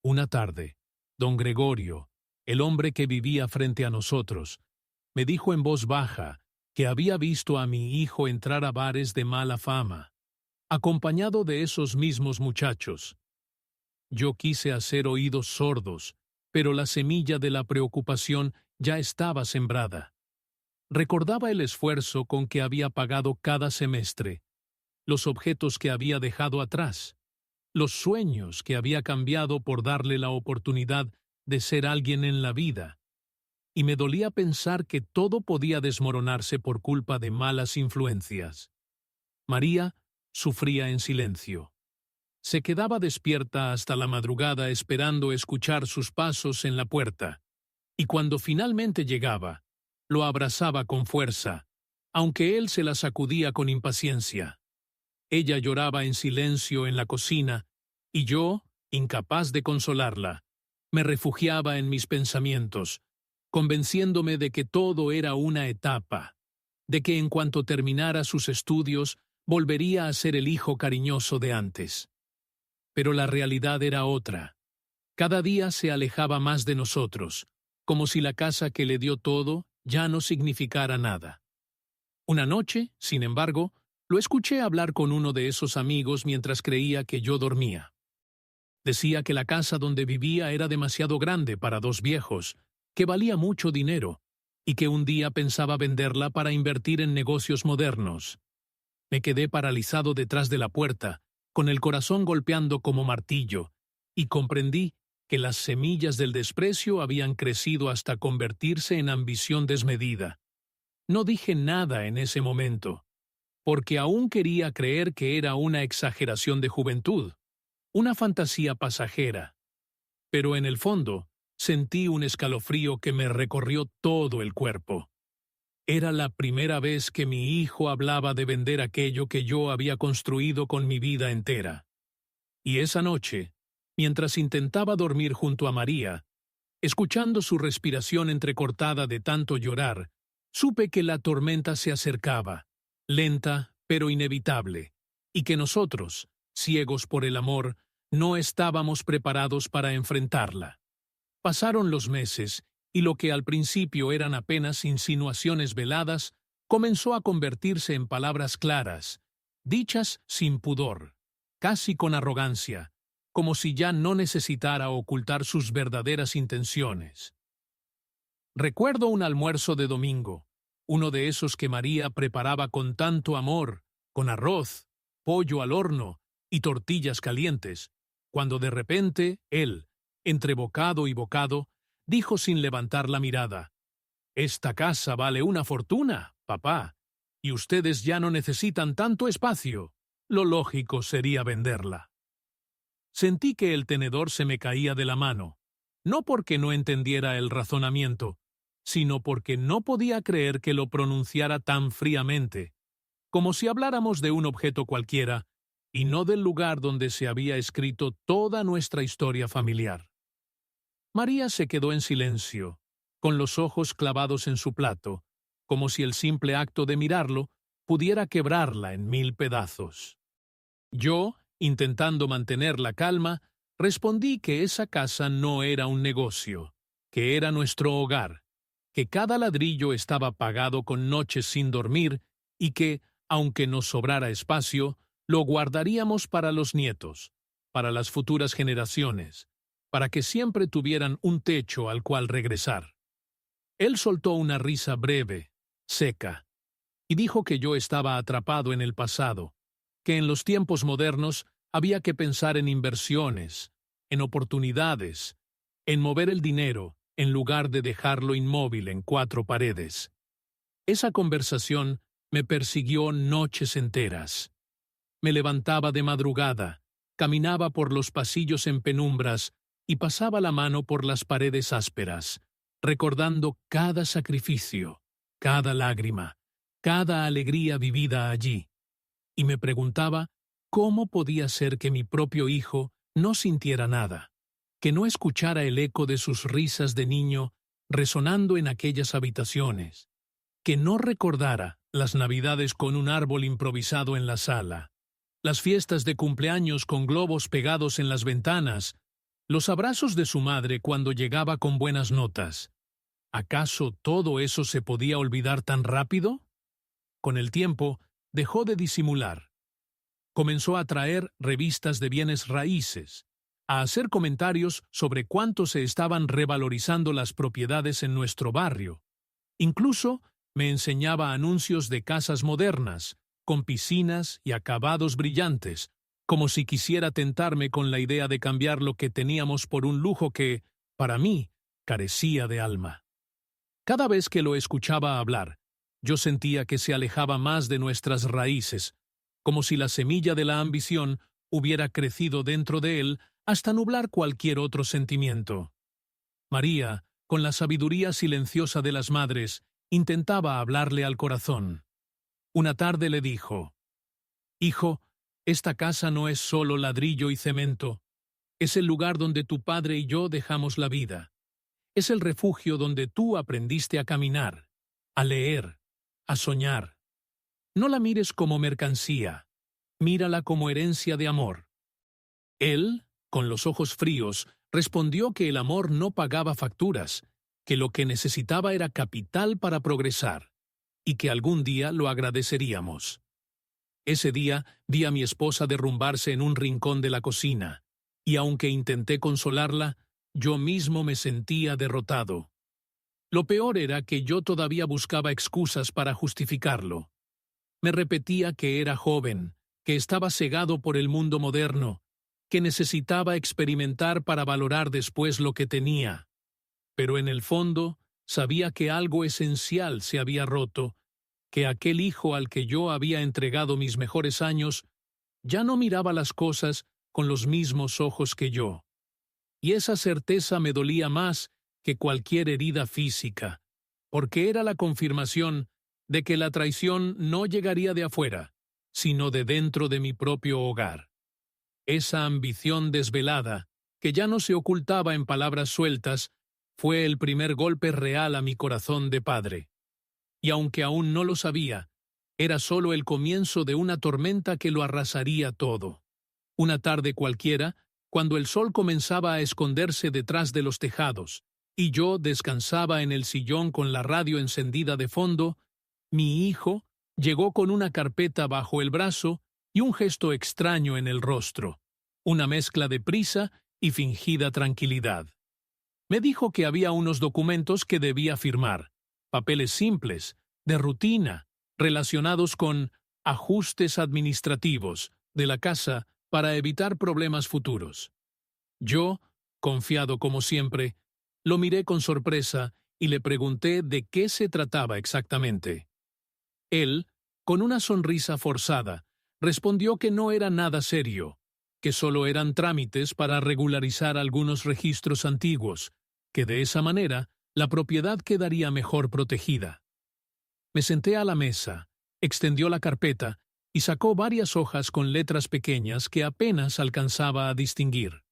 Una tarde, don Gregorio, el hombre que vivía frente a nosotros, me dijo en voz baja que había visto a mi hijo entrar a bares de mala fama, acompañado de esos mismos muchachos. Yo quise hacer oídos sordos, pero la semilla de la preocupación ya estaba sembrada. Recordaba el esfuerzo con que había pagado cada semestre, los objetos que había dejado atrás, los sueños que había cambiado por darle la oportunidad de ser alguien en la vida, y me dolía pensar que todo podía desmoronarse por culpa de malas influencias. María sufría en silencio. Se quedaba despierta hasta la madrugada esperando escuchar sus pasos en la puerta, y cuando finalmente llegaba, lo abrazaba con fuerza, aunque él se la sacudía con impaciencia. Ella lloraba en silencio en la cocina, y yo, incapaz de consolarla, me refugiaba en mis pensamientos, convenciéndome de que todo era una etapa, de que en cuanto terminara sus estudios volvería a ser el hijo cariñoso de antes. Pero la realidad era otra. Cada día se alejaba más de nosotros, como si la casa que le dio todo ya no significara nada. Una noche, sin embargo, lo escuché hablar con uno de esos amigos mientras creía que yo dormía. Decía que la casa donde vivía era demasiado grande para 2 viejos, que valía mucho dinero, y que un día pensaba venderla para invertir en negocios modernos. Me quedé paralizado detrás de la puerta, con el corazón golpeando como martillo, y comprendí que las semillas del desprecio habían crecido hasta convertirse en ambición desmedida. No dije nada en ese momento, porque aún quería creer que era una exageración de juventud. una fantasía pasajera. Pero en el fondo, sentí un escalofrío que me recorrió todo el cuerpo. Era la primera vez que mi hijo hablaba de vender aquello que yo había construido con mi vida entera. Y esa noche, mientras intentaba dormir junto a María, escuchando su respiración entrecortada de tanto llorar, supe que la tormenta se acercaba, lenta pero inevitable, y que nosotros, ciegos por el amor, no estábamos preparados para enfrentarla. Pasaron los meses, y lo que al principio eran apenas insinuaciones veladas, comenzó a convertirse en palabras claras, dichas sin pudor, casi con arrogancia, como si ya no necesitara ocultar sus verdaderas intenciones. Recuerdo un almuerzo de domingo, uno de esos que María preparaba con tanto amor, con arroz, pollo al horno y tortillas calientes, cuando de repente él, entre bocado y bocado, dijo sin levantar la mirada: «Esta casa vale una fortuna, papá, y ustedes ya no necesitan tanto espacio. Lo lógico sería venderla». Sentí que el tenedor se me caía de la mano, no porque no entendiera el razonamiento, sino porque no podía creer que lo pronunciara tan fríamente, como si habláramos de un objeto cualquiera y no del lugar donde se había escrito toda nuestra historia familiar. María se quedó en silencio, con los ojos clavados en su plato, como si el simple acto de mirarlo pudiera quebrarla en 1000 pedazos. Yo, intentando mantener la calma, respondí que esa casa no era un negocio, que era nuestro hogar, que cada ladrillo estaba pagado con noches sin dormir y que, aunque nos sobrara espacio, lo guardaríamos para los nietos, para las futuras generaciones, para que siempre tuvieran un techo al cual regresar. Él soltó una risa breve, seca, y dijo que yo estaba atrapado en el pasado, que en los tiempos modernos había que pensar en inversiones, en oportunidades, en mover el dinero, en lugar de dejarlo inmóvil en 4 paredes. Esa conversación me persiguió noches enteras. Me levantaba de madrugada, caminaba por los pasillos en penumbras y pasaba la mano por las paredes ásperas, recordando cada sacrificio, cada lágrima, cada alegría vivida allí. Y me preguntaba cómo podía ser que mi propio hijo no sintiera nada, que no escuchara el eco de sus risas de niño resonando en aquellas habitaciones, que no recordara las Navidades con un árbol improvisado en la sala, las fiestas de cumpleaños con globos pegados en las ventanas, los abrazos de su madre cuando llegaba con buenas notas. ¿Acaso todo eso se podía olvidar tan rápido? Con el tiempo, dejó de disimular. Comenzó a traer revistas de bienes raíces, a hacer comentarios sobre cuánto se estaban revalorizando las propiedades en nuestro barrio. Incluso me enseñaba anuncios de casas modernas, con piscinas y acabados brillantes, como si quisiera tentarme con la idea de cambiar lo que teníamos por un lujo que, para mí, carecía de alma. Cada vez que lo escuchaba hablar, yo sentía que se alejaba más de nuestras raíces, como si la semilla de la ambición hubiera crecido dentro de él hasta nublar cualquier otro sentimiento. María, con la sabiduría silenciosa de las madres, intentaba hablarle al corazón. Una tarde le dijo: «Hijo, esta casa no es solo ladrillo y cemento. Es el lugar donde tu padre y yo dejamos la vida. Es el refugio donde tú aprendiste a caminar, a leer, a soñar. No la mires como mercancía, mírala como herencia de amor». Él, con los ojos fríos, respondió que el amor no pagaba facturas, que lo que necesitaba era capital para progresar, y que algún día lo agradeceríamos. Ese día vi a mi esposa derrumbarse en un rincón de la cocina, y aunque intenté consolarla, yo mismo me sentía derrotado. Lo peor era que yo todavía buscaba excusas para justificarlo. Me repetía que era joven, que estaba cegado por el mundo moderno, que necesitaba experimentar para valorar después lo que tenía. Pero en el fondo sabía que algo esencial se había roto, que aquel hijo al que yo había entregado mis mejores años ya no miraba las cosas con los mismos ojos que yo. Y esa certeza me dolía más que cualquier herida física, porque era la confirmación de que la traición no llegaría de afuera, sino de dentro de mi propio hogar. Esa ambición desvelada, que ya no se ocultaba en palabras sueltas, fue el primer golpe real a mi corazón de padre. Y aunque aún no lo sabía, era solo el comienzo de una tormenta que lo arrasaría todo. Una tarde cualquiera, cuando el sol comenzaba a esconderse detrás de los tejados, y yo descansaba en el sillón con la radio encendida de fondo, mi hijo llegó con una carpeta bajo el brazo y un gesto extraño en el rostro, una mezcla de prisa y fingida tranquilidad. Me dijo que había unos documentos que debía firmar, papeles simples, de rutina, relacionados con ajustes administrativos de la casa para evitar problemas futuros. Yo, confiado como siempre, lo miré con sorpresa y le pregunté de qué se trataba exactamente. Él, con una sonrisa forzada, respondió que no era nada serio, que solo eran trámites para regularizar algunos registros antiguos, que de esa manera la propiedad quedaría mejor protegida. Me senté a la mesa, extendió la carpeta y sacó varias hojas con letras pequeñas que apenas alcanzaba a distinguir.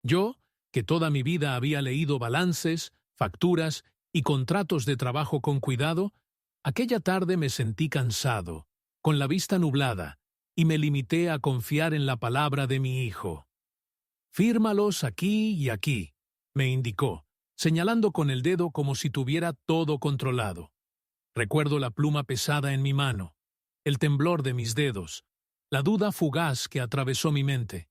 Yo, que toda mi vida había leído balances, facturas y contratos de trabajo con cuidado, aquella tarde me sentí cansado, con la vista nublada, y me limité a confiar en la palabra de mi hijo. «Fírmalos aquí y aquí», me indicó, señalando con el dedo como si tuviera todo controlado. Recuerdo la pluma pesada en mi mano, el temblor de mis dedos, la duda fugaz que atravesó mi mente.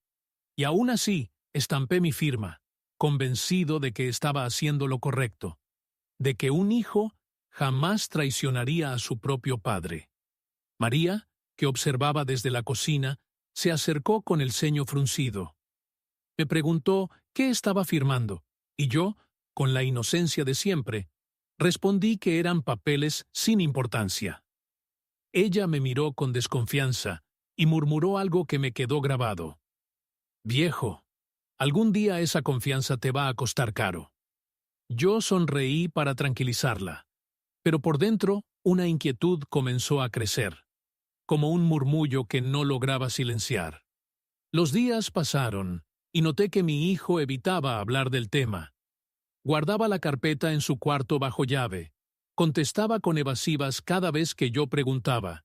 Y aún así, estampé mi firma, convencido de que estaba haciendo lo correcto, de que un hijo jamás traicionaría a su propio padre. María, que observaba desde la cocina, se acercó con el ceño fruncido. Me preguntó qué estaba firmando, y yo, con la inocencia de siempre, respondí que eran papeles sin importancia. Ella me miró con desconfianza y murmuró algo que me quedó grabado. «Viejo, algún día esa confianza te va a costar caro». Yo sonreí para tranquilizarla, pero por dentro una inquietud comenzó a crecer, como un murmullo que no lograba silenciar. Los días pasaron y noté que mi hijo evitaba hablar del tema. Guardaba la carpeta en su cuarto bajo llave, contestaba con evasivas cada vez que yo preguntaba,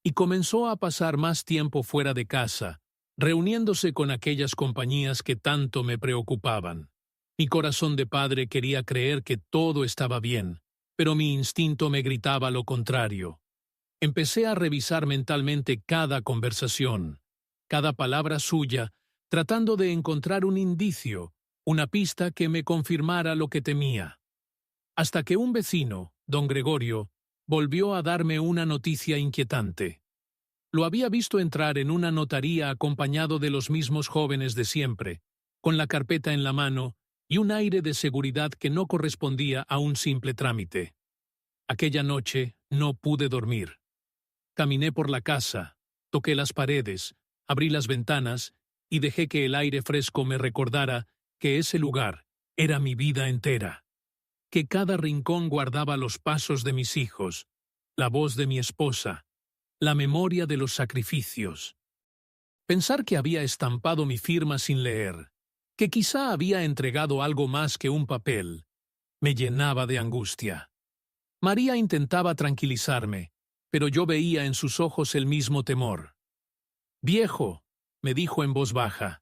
y comenzó a pasar más tiempo fuera de casa, reuniéndose con aquellas compañías que tanto me preocupaban. Mi corazón de padre quería creer que todo estaba bien, pero mi instinto me gritaba lo contrario. Empecé a revisar mentalmente cada conversación, cada palabra suya, tratando de encontrar un indicio, una pista que me confirmara lo que temía. Hasta que un vecino, don Gregorio, volvió a darme una noticia inquietante. Lo había visto entrar en una notaría acompañado de los mismos jóvenes de siempre, con la carpeta en la mano y un aire de seguridad que no correspondía a un simple trámite. Aquella noche no pude dormir. Caminé por la casa, toqué las paredes, abrí las ventanas y dejé que el aire fresco me recordara que ese lugar era mi vida entera, que cada rincón guardaba los pasos de mis hijos, la voz de mi esposa, la memoria de los sacrificios. Pensar que había estampado mi firma sin leer, que quizá había entregado algo más que un papel, me llenaba de angustia. María intentaba tranquilizarme, pero yo veía en sus ojos el mismo temor. «Viejo», me dijo en voz baja,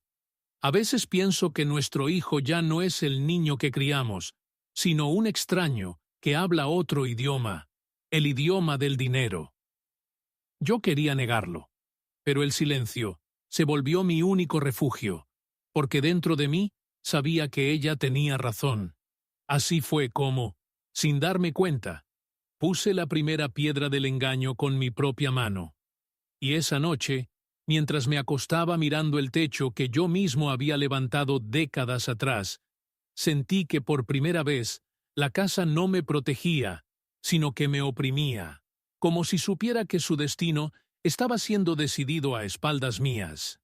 «a veces pienso que nuestro hijo ya no es el niño que criamos, sino un extraño que habla otro idioma, el idioma del dinero». Yo quería negarlo, pero el silencio se volvió mi único refugio, porque dentro de mí sabía que ella tenía razón. Así fue como, sin darme cuenta, puse la primera piedra del engaño con mi propia mano. Y esa noche, mientras me acostaba mirando el techo que yo mismo había levantado décadas atrás, sentí que por primera vez la casa no me protegía, sino que me oprimía, como si supiera que su destino estaba siendo decidido a espaldas mías.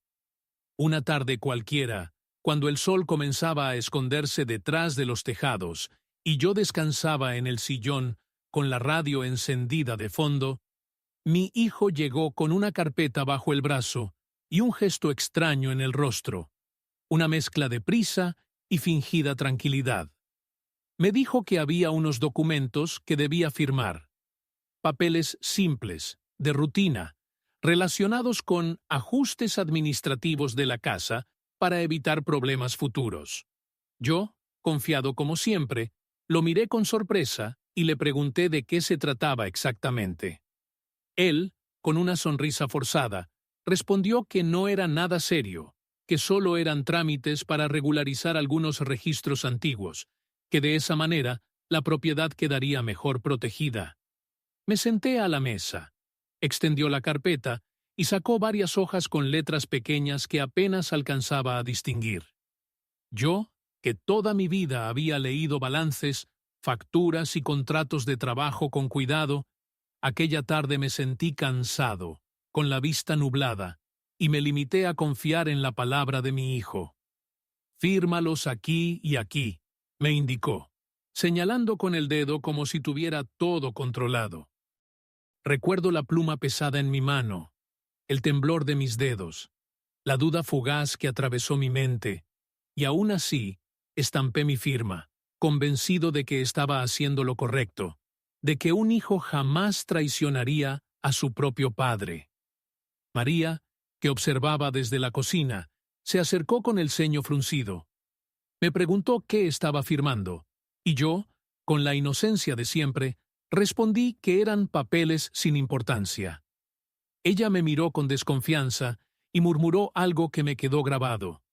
Una tarde cualquiera, cuando el sol comenzaba a esconderse detrás de los tejados y yo descansaba en el sillón con la radio encendida de fondo, mi hijo llegó con una carpeta bajo el brazo y un gesto extraño en el rostro, una mezcla de prisa y fingida tranquilidad. Me dijo que había unos documentos que debía firmar, papeles simples, de rutina, relacionados con ajustes administrativos de la casa para evitar problemas futuros. Yo, confiado como siempre, lo miré con sorpresa y le pregunté de qué se trataba exactamente. Él, con una sonrisa forzada, respondió que no era nada serio, que solo eran trámites para regularizar algunos registros antiguos, que de esa manera la propiedad quedaría mejor protegida. Me senté a la mesa, extendió la carpeta y sacó varias hojas con letras pequeñas que apenas alcanzaba a distinguir. Yo, que toda mi vida había leído balances, facturas y contratos de trabajo con cuidado, aquella tarde me sentí cansado, con la vista nublada, y me limité a confiar en la palabra de mi hijo. «Fírmalos aquí y aquí», me indicó, señalando con el dedo como si tuviera todo controlado. Recuerdo la pluma pesada en mi mano, el temblor de mis dedos, la duda fugaz que atravesó mi mente, y aún así estampé mi firma, convencido de que estaba haciendo lo correcto, de que un hijo jamás traicionaría a su propio padre. María, que observaba desde la cocina, se acercó con el ceño fruncido. Me preguntó qué estaba firmando, y yo, con la inocencia de siempre, respondí que eran papeles sin importancia. Ella me miró con desconfianza y murmuró algo que me quedó grabado.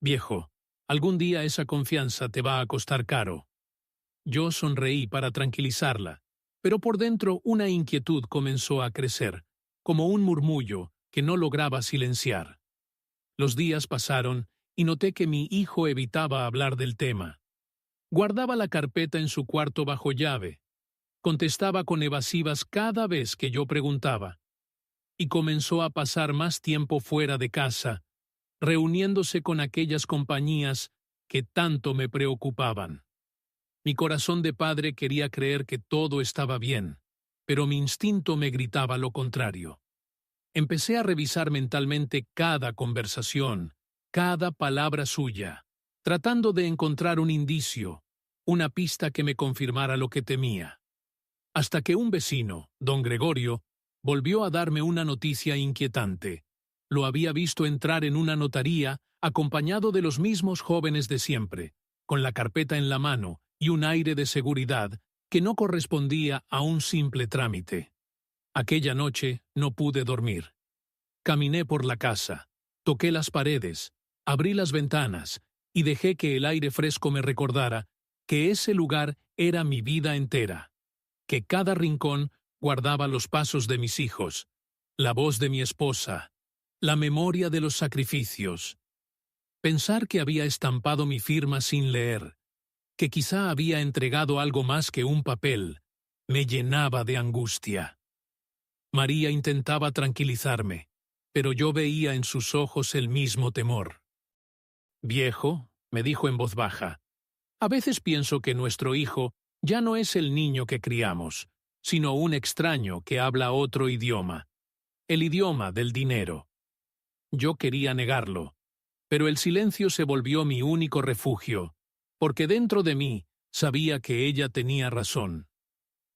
«Viejo, algún día esa confianza te va a costar caro». Yo sonreí para tranquilizarla, pero por dentro una inquietud comenzó a crecer, como un murmullo que no lograba silenciar. Los días pasaron y noté que mi hijo evitaba hablar del tema. Guardaba la carpeta en su cuarto bajo llave, contestaba con evasivas cada vez que yo preguntaba, y comenzó a pasar más tiempo fuera de casa, reuniéndose con aquellas compañías que tanto me preocupaban. Mi corazón de padre quería creer que todo estaba bien, pero mi instinto me gritaba lo contrario. Empecé a revisar mentalmente cada conversación, cada palabra suya, tratando de encontrar un indicio, una pista que me confirmara lo que temía. Hasta que un vecino, don Gregorio, volvió a darme una noticia inquietante. Lo había visto entrar en una notaría acompañado de los mismos jóvenes de siempre, con la carpeta en la mano y un aire de seguridad que no correspondía a un simple trámite. Aquella noche no pude dormir. Caminé por la casa, toqué las paredes, abrí las ventanas y dejé que el aire fresco me recordara que ese lugar era mi vida entera, que cada rincón guardaba los pasos de mis hijos, la voz de mi esposa, la memoria de los sacrificios. Pensar que había estampado mi firma sin leer, que quizá había entregado algo más que un papel, me llenaba de angustia. María intentaba tranquilizarme, pero yo veía en sus ojos el mismo temor. «Viejo», me dijo en voz baja, «a veces pienso que nuestro hijo ya no es el niño que criamos, sino un extraño que habla otro idioma, el idioma del dinero». Yo quería negarlo, pero el silencio se volvió mi único refugio, porque dentro de mí sabía que ella tenía razón.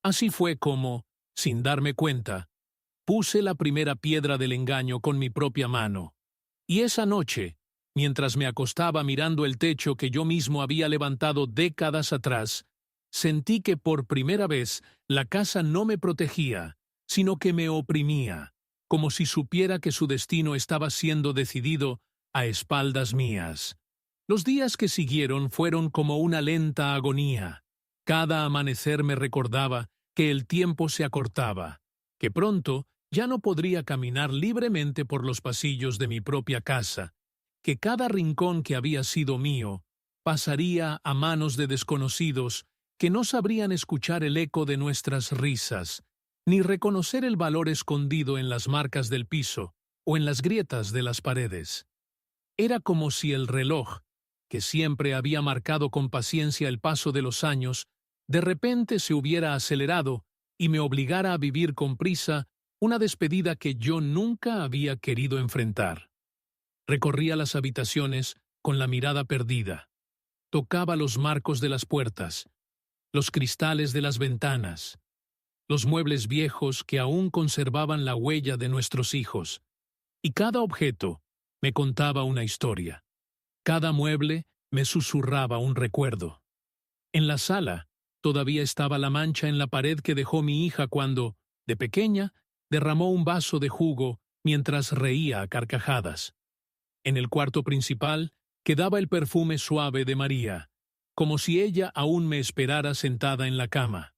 Así fue como, sin darme cuenta, puse la primera piedra del engaño con mi propia mano. Y esa noche, mientras me acostaba mirando el techo que yo mismo había levantado décadas atrás, sentí que por primera vez la casa no me protegía, sino que me oprimía, como si supiera que su destino estaba siendo decidido a espaldas mías. Los días que siguieron fueron como una lenta agonía. Cada amanecer me recordaba que el tiempo se acortaba, que pronto ya no podría caminar libremente por los pasillos de mi propia casa, que cada rincón que había sido mío pasaría a manos de desconocidos que no sabrían escuchar el eco de nuestras risas, ni reconocer el valor escondido en las marcas del piso o en las grietas de las paredes. Era como si el reloj, que siempre había marcado con paciencia el paso de los años, de repente se hubiera acelerado y me obligara a vivir con prisa una despedida que yo nunca había querido enfrentar. Recorría las habitaciones con la mirada perdida. Tocaba los marcos de las puertas, los cristales de las ventanas, los muebles viejos que aún conservaban la huella de nuestros hijos. Y cada objeto me contaba una historia. Cada mueble me susurraba un recuerdo. En la sala todavía estaba la mancha en la pared que dejó mi hija cuando, de pequeña, derramó un vaso de jugo mientras reía a carcajadas. En el cuarto principal quedaba el perfume suave de María, como si ella aún me esperara sentada en la cama.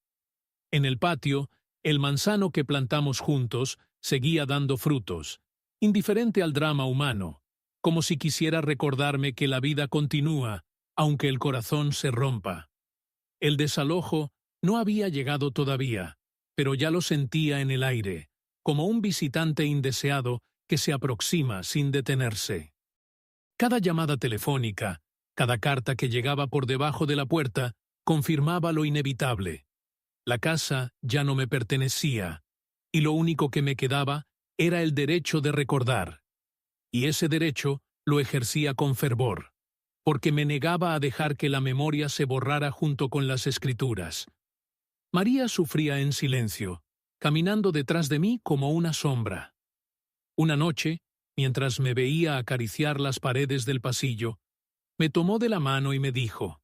En el patio, el manzano que plantamos juntos seguía dando frutos, indiferente al drama humano, como si quisiera recordarme que la vida continúa, aunque el corazón se rompa. El desalojo no había llegado todavía, pero ya lo sentía en el aire, como un visitante indeseado que se aproxima sin detenerse. Cada llamada telefónica, cada carta que llegaba por debajo de la puerta, confirmaba lo inevitable. La casa ya no me pertenecía, y lo único que me quedaba era el derecho de recordar. Y ese derecho lo ejercía con fervor, porque me negaba a dejar que la memoria se borrara junto con las escrituras. María sufría en silencio, caminando detrás de mí como una sombra. Una noche, mientras me veía acariciar las paredes del pasillo, me tomó de la mano y me dijo: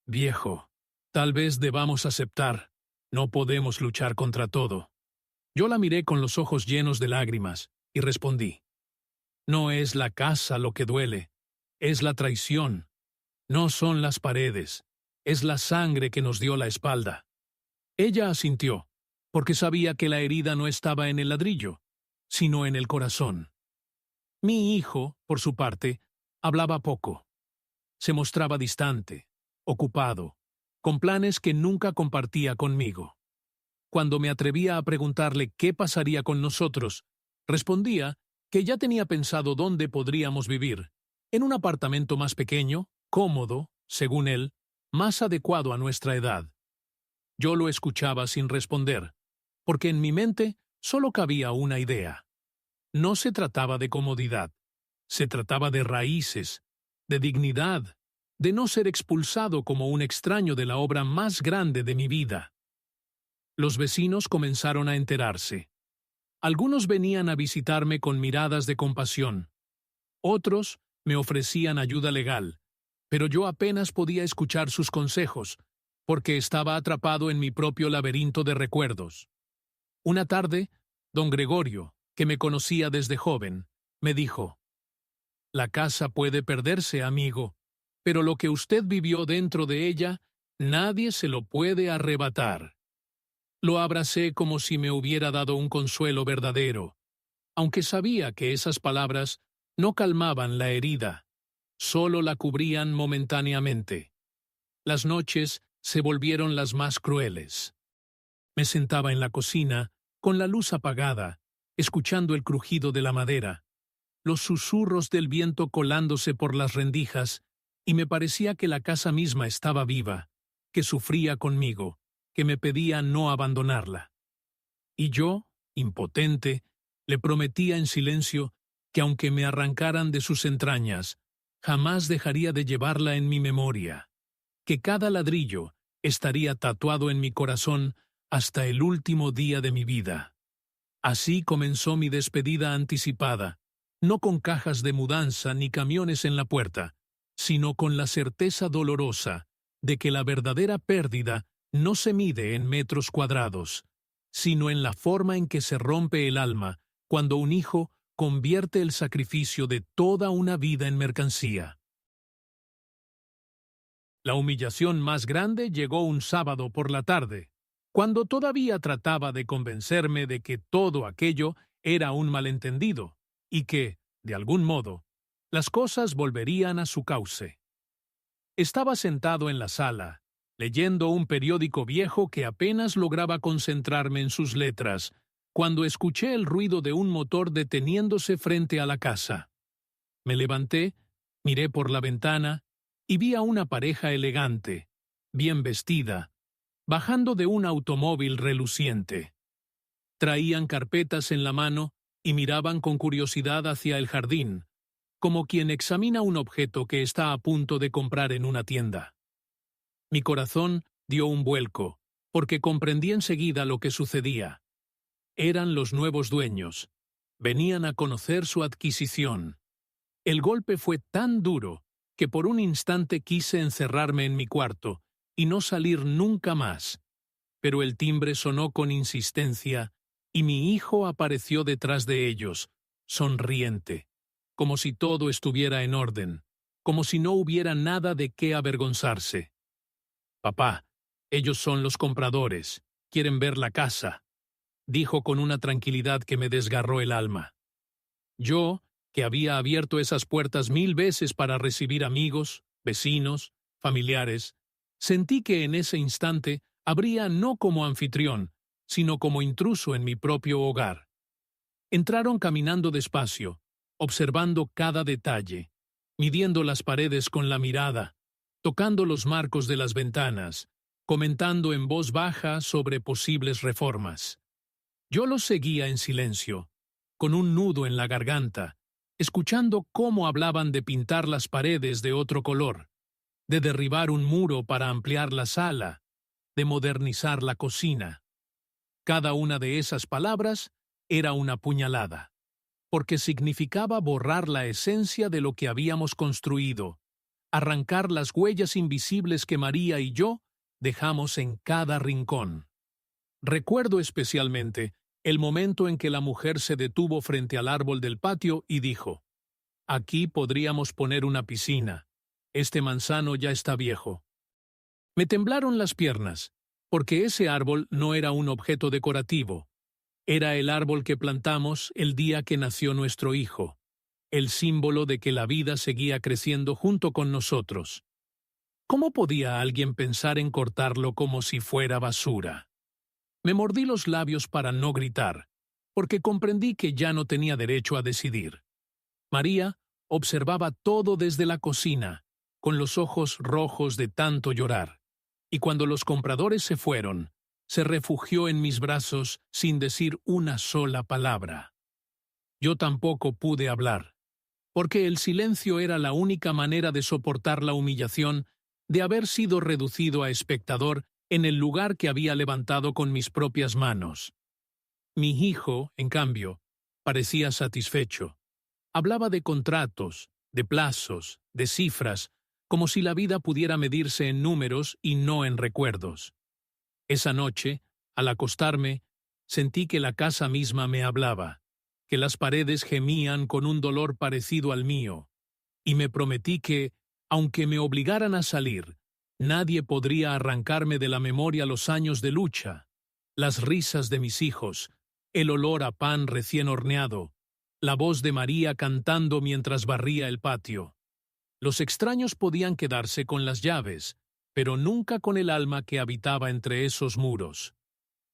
«Viejo, tal vez debamos aceptar, no podemos luchar contra todo». Yo la miré con los ojos llenos de lágrimas y respondí: «No es la casa lo que duele, es la traición. No son las paredes, es la sangre que nos dio la espalda». Ella asintió, porque sabía que la herida no estaba en el ladrillo, sino en el corazón. Mi hijo, por su parte, hablaba poco. Se mostraba distante, ocupado, con planes que nunca compartía conmigo. Cuando me atrevía a preguntarle qué pasaría con nosotros, respondía que ya tenía pensado dónde podríamos vivir, en un apartamento más pequeño, cómodo, según él, más adecuado a nuestra edad. Yo lo escuchaba sin responder, porque en mi mente solo cabía una idea. No se trataba de comodidad, se trataba de raíces, de dignidad, de no ser expulsado como un extraño de la obra más grande de mi vida. Los vecinos comenzaron a enterarse. Algunos venían a visitarme con miradas de compasión. Otros me ofrecían ayuda legal, pero yo apenas podía escuchar sus consejos, porque estaba atrapado en mi propio laberinto de recuerdos. Una tarde, don Gregorio, que me conocía desde joven, me dijo: «La casa puede perderse, amigo, pero lo que usted vivió dentro de ella, nadie se lo puede arrebatar». Lo abracé como si me hubiera dado un consuelo verdadero, aunque sabía que esas palabras no calmaban la herida, solo la cubrían momentáneamente. Las noches se volvieron las más crueles. Me sentaba en la cocina, con la luz apagada, escuchando el crujido de la madera, los susurros del viento colándose por las rendijas, y me parecía que la casa misma estaba viva, que sufría conmigo, que me pedía no abandonarla. Y yo, impotente, le prometía en silencio que aunque me arrancaran de sus entrañas, jamás dejaría de llevarla en mi memoria, que cada ladrillo estaría tatuado en mi corazón hasta el último día de mi vida. Así comenzó mi despedida anticipada, no con cajas de mudanza ni camiones en la puerta, sino con la certeza dolorosa de que la verdadera pérdida no se mide en metros cuadrados, sino en la forma en que se rompe el alma cuando un hijo convierte el sacrificio de toda una vida en mercancía. La humillación más grande llegó un sábado por la tarde, cuando todavía trataba de convencerme de que todo aquello era un malentendido y que, de algún modo, las cosas volverían a su cauce. Estaba sentado en la sala, leyendo un periódico viejo que apenas lograba concentrarme en sus letras, cuando escuché el ruido de un motor deteniéndose frente a la casa. Me levanté, miré por la ventana y vi a una pareja elegante, bien vestida, bajando de un automóvil reluciente. Traían carpetas en la mano y miraban con curiosidad hacia el jardín, como quien examina un objeto que está a punto de comprar en una tienda. Mi corazón dio un vuelco, porque comprendí enseguida lo que sucedía. Eran los nuevos dueños. Venían a conocer su adquisición. El golpe fue tan duro que por un instante quise encerrarme en mi cuarto y no salir nunca más. Pero el timbre sonó con insistencia y mi hijo apareció detrás de ellos, sonriente, como si todo estuviera en orden, como si no hubiera nada de qué avergonzarse. «Papá, ellos son los compradores, quieren ver la casa», dijo con una tranquilidad que me desgarró el alma. Yo, que había abierto esas puertas 1000 veces para recibir amigos, vecinos, familiares, sentí que en ese instante abría no como anfitrión, sino como intruso en mi propio hogar. Entraron caminando despacio, observando cada detalle, midiendo las paredes con la mirada, tocando los marcos de las ventanas, comentando en voz baja sobre posibles reformas. Yo los seguía en silencio, con un nudo en la garganta, escuchando cómo hablaban de pintar las paredes de otro color, de derribar un muro para ampliar la sala, de modernizar la cocina. Cada una de esas palabras era una puñalada, porque significaba borrar la esencia de lo que habíamos construido, arrancar las huellas invisibles que María y yo dejamos en cada rincón. Recuerdo especialmente el momento en que la mujer se detuvo frente al árbol del patio y dijo: «Aquí podríamos poner una piscina. Este manzano ya está viejo». Me temblaron las piernas, porque ese árbol no era un objeto decorativo. Era el árbol que plantamos el día que nació nuestro hijo, el símbolo de que la vida seguía creciendo junto con nosotros. ¿Cómo podía alguien pensar en cortarlo como si fuera basura? Me mordí los labios para no gritar, porque comprendí que ya no tenía derecho a decidir. María observaba todo desde la cocina, con los ojos rojos de tanto llorar, y cuando los compradores se fueron, se refugió en mis brazos sin decir una sola palabra. Yo tampoco pude hablar, porque el silencio era la única manera de soportar la humillación de haber sido reducido a espectador en el lugar que había levantado con mis propias manos. Mi hijo, en cambio, parecía satisfecho. Hablaba de contratos, de plazos, de cifras, como si la vida pudiera medirse en números y no en recuerdos. Esa noche, al acostarme, sentí que la casa misma me hablaba, que las paredes gemían con un dolor parecido al mío, y me prometí que, aunque me obligaran a salir, nadie podría arrancarme de la memoria los años de lucha, las risas de mis hijos, el olor a pan recién horneado, la voz de María cantando mientras barría el patio. Los extraños podían quedarse con las llaves, pero nunca con el alma que habitaba entre esos muros.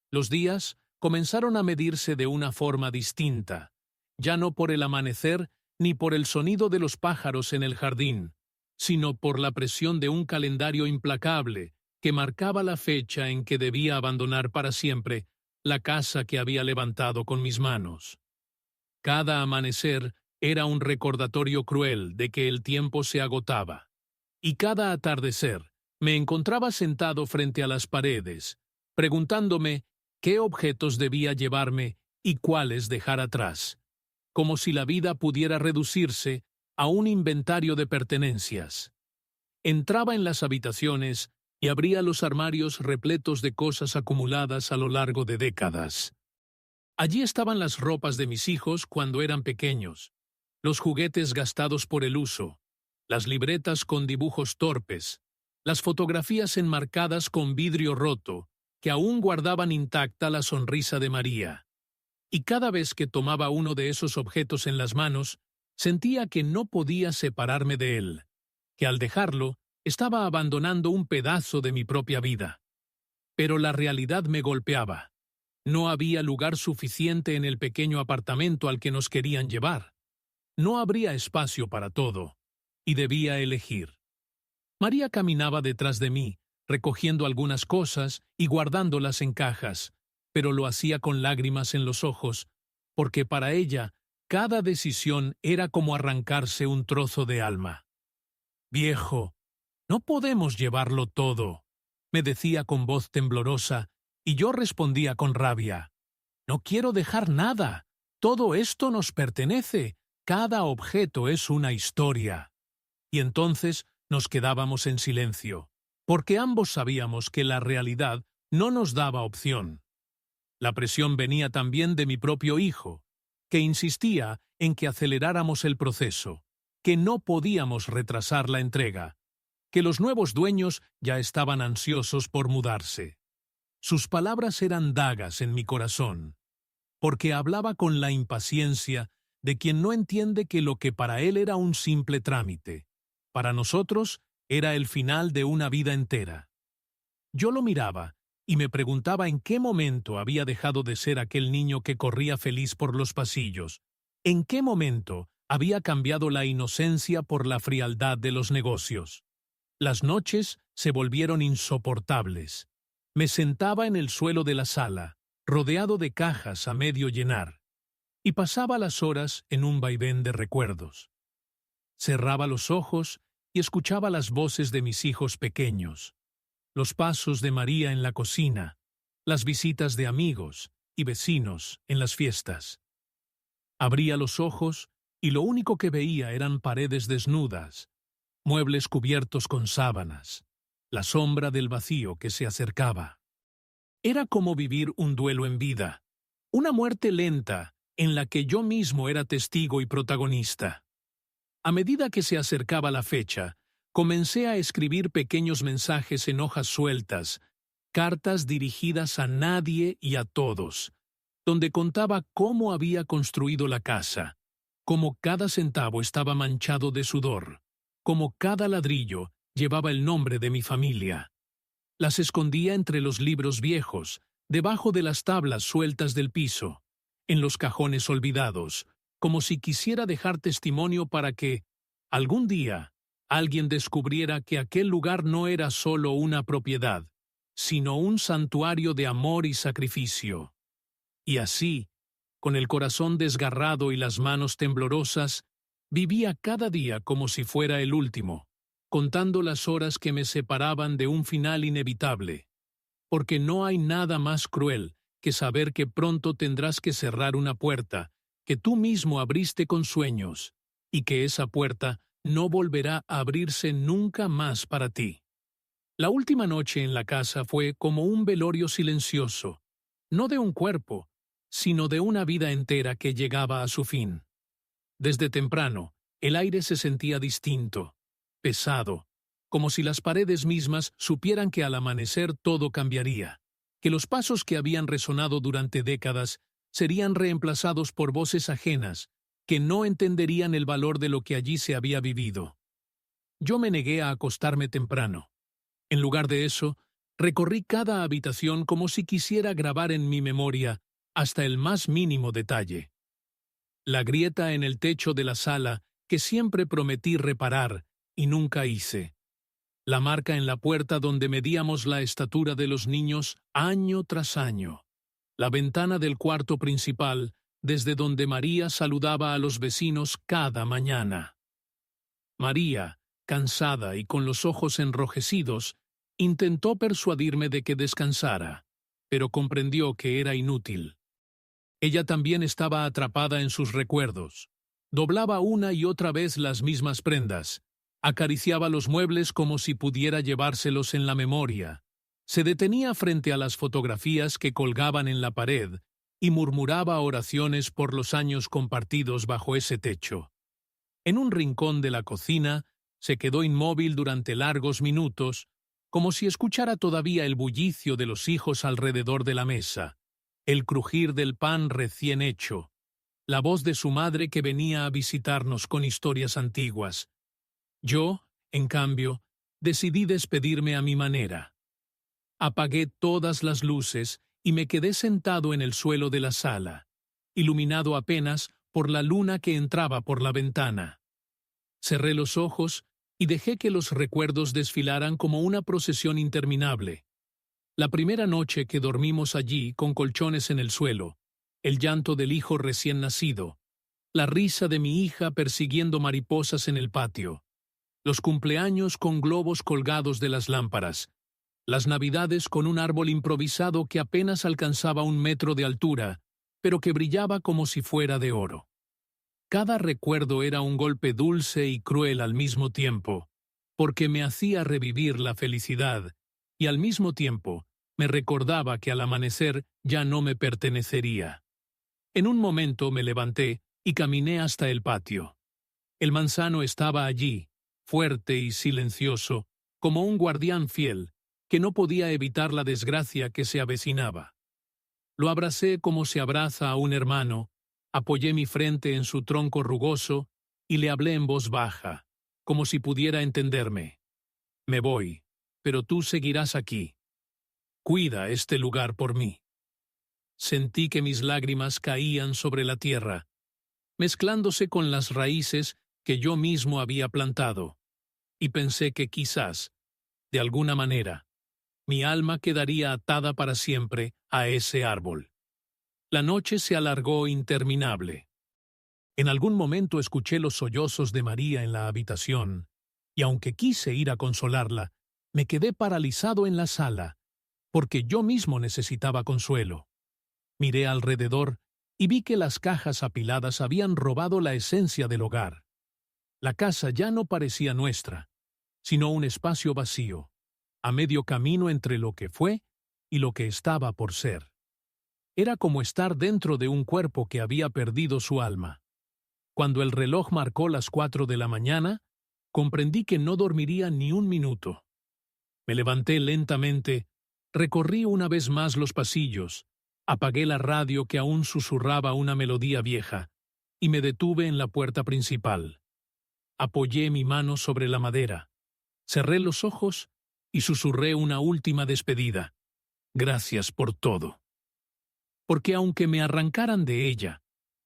Los días comenzaron a medirse de una forma distinta, ya no por el amanecer ni por el sonido de los pájaros en el jardín, sino por la presión de un calendario implacable que marcaba la fecha en que debía abandonar para siempre la casa que había levantado con mis manos. Cada amanecer era un recordatorio cruel de que el tiempo se agotaba, y cada atardecer me encontraba sentado frente a las paredes, preguntándome qué objetos debía llevarme y cuáles dejar atrás, como si la vida pudiera reducirse a un inventario de pertenencias. Entraba en las habitaciones y abría los armarios repletos de cosas acumuladas a lo largo de décadas. Allí estaban las ropas de mis hijos cuando eran pequeños, los juguetes gastados por el uso, las libretas con dibujos torpes, las fotografías enmarcadas con vidrio roto, que aún guardaban intacta la sonrisa de María. Y cada vez que tomaba uno de esos objetos en las manos, sentía que no podía separarme de él, que al dejarlo estaba abandonando un pedazo de mi propia vida. Pero la realidad me golpeaba. No había lugar suficiente en el pequeño apartamento al que nos querían llevar. no habría espacio para todo, y debía elegir. María caminaba detrás de mí, recogiendo algunas cosas y guardándolas en cajas, pero lo hacía con lágrimas en los ojos, porque para ella cada decisión era como arrancarse un trozo de alma. «Viejo, no podemos llevarlo todo», me decía con voz temblorosa, y yo respondía con rabia. «No quiero dejar nada. Todo esto nos pertenece. Cada objeto es una historia». Y entonces nos quedábamos en silencio, porque ambos sabíamos que la realidad no nos daba opción. La presión venía también de mi propio hijo, que insistía en que aceleráramos el proceso, que no podíamos retrasar la entrega, que los nuevos dueños ya estaban ansiosos por mudarse. Sus palabras eran dagas en mi corazón, porque hablaba con la impaciencia de quien no entiende que lo que para él era un simple trámite, para nosotros era el final de una vida entera. Yo lo miraba y me preguntaba en qué momento había dejado de ser aquel niño que corría feliz por los pasillos, en qué momento había cambiado la inocencia por la frialdad de los negocios. Las noches se volvieron insoportables. Me sentaba en el suelo de la sala, rodeado de cajas a medio llenar, y pasaba las horas en un vaivén de recuerdos. Cerraba los ojos y escuchaba las voces de mis hijos pequeños, los pasos de María en la cocina, las visitas de amigos y vecinos en las fiestas. Abría los ojos y lo único que veía eran paredes desnudas, muebles cubiertos con sábanas, la sombra del vacío que se acercaba. Era como vivir un duelo en vida, una muerte lenta en la que yo mismo era testigo y protagonista. A medida que se acercaba la fecha, comencé a escribir pequeños mensajes en hojas sueltas, cartas dirigidas a nadie y a todos, donde contaba cómo había construido la casa, cómo cada centavo estaba manchado de sudor, cómo cada ladrillo llevaba el nombre de mi familia. Las escondía entre los libros viejos, debajo de las tablas sueltas del piso, en los cajones olvidados, como si quisiera dejar testimonio para que, algún día, alguien descubriera que aquel lugar no era solo una propiedad, sino un santuario de amor y sacrificio. Y así, con el corazón desgarrado y las manos temblorosas, vivía cada día como si fuera el último, contando las horas que me separaban de un final inevitable, porque no hay nada más cruel que saber que pronto tendrás que cerrar una puerta que tú mismo abriste con sueños, y que esa puerta no volverá a abrirse nunca más para ti. La última noche en la casa fue como un velorio silencioso, no de un cuerpo, sino de una vida entera que llegaba a su fin. Desde temprano, el aire se sentía distinto, pesado, como si las paredes mismas supieran que al amanecer todo cambiaría, que los pasos que habían resonado durante décadas serían reemplazados por voces ajenas que no entenderían el valor de lo que allí se había vivido. Yo me negué a acostarme temprano. En lugar de eso, recorrí cada habitación como si quisiera grabar en mi memoria hasta el más mínimo detalle. La grieta en el techo de la sala que siempre prometí reparar y nunca hice. La marca en la puerta donde medíamos la estatura de los niños año tras año. La ventana del cuarto principal, desde donde María saludaba a los vecinos cada mañana. María, cansada y con los ojos enrojecidos, intentó persuadirme de que descansara, pero comprendió que era inútil. Ella también estaba atrapada en sus recuerdos. Doblaba una y otra vez las mismas prendas. Acariciaba los muebles como si pudiera llevárselos en la memoria. Se detenía frente a las fotografías que colgaban en la pared y murmuraba oraciones por los años compartidos bajo ese techo. En un rincón de la cocina se quedó inmóvil durante largos minutos, como si escuchara todavía el bullicio de los hijos alrededor de la mesa, el crujir del pan recién hecho, la voz de su madre que venía a visitarnos con historias antiguas. Yo, en cambio, decidí despedirme a mi manera. Apagué todas las luces y me quedé sentado en el suelo de la sala, iluminado apenas por la luna que entraba por la ventana. Cerré los ojos y dejé que los recuerdos desfilaran como una procesión interminable. La primera noche que dormimos allí con colchones en el suelo, el llanto del hijo recién nacido, la risa de mi hija persiguiendo mariposas en el patio, los cumpleaños con globos colgados de las lámparas, las navidades con un árbol improvisado que apenas alcanzaba 1 metro de altura, pero que brillaba como si fuera de oro. Cada recuerdo era un golpe dulce y cruel al mismo tiempo, porque me hacía revivir la felicidad, y al mismo tiempo me recordaba que al amanecer ya no me pertenecería. En un momento me levanté y caminé hasta el patio. El manzano estaba allí, fuerte y silencioso, como un guardián fiel, que no podía evitar la desgracia que se avecinaba. Lo abracé como se abraza a un hermano, apoyé mi frente en su tronco rugoso y le hablé en voz baja, como si pudiera entenderme. Me voy, pero tú seguirás aquí. Cuida este lugar por mí. Sentí que mis lágrimas caían sobre la tierra, mezclándose con las raíces que yo mismo había plantado, y pensé que quizás, de alguna manera, mi alma quedaría atada para siempre a ese árbol. La noche se alargó interminable. En algún momento escuché los sollozos de María en la habitación, y aunque quise ir a consolarla, me quedé paralizado en la sala, porque yo mismo necesitaba consuelo. Miré alrededor y vi que las cajas apiladas habían robado la esencia del hogar. La casa ya no parecía nuestra, sino un espacio vacío, a medio camino entre lo que fue y lo que estaba por ser. Era como estar dentro de un cuerpo que había perdido su alma. Cuando el reloj marcó las 4 de la mañana, comprendí que no dormiría ni un minuto. Me levanté lentamente, recorrí una vez más los pasillos, apagué la radio que aún susurraba una melodía vieja, y me detuve en la puerta principal. Apoyé mi mano sobre la madera, cerré los ojos y susurré una última despedida. Gracias por todo. Porque aunque me arrancaran de ella,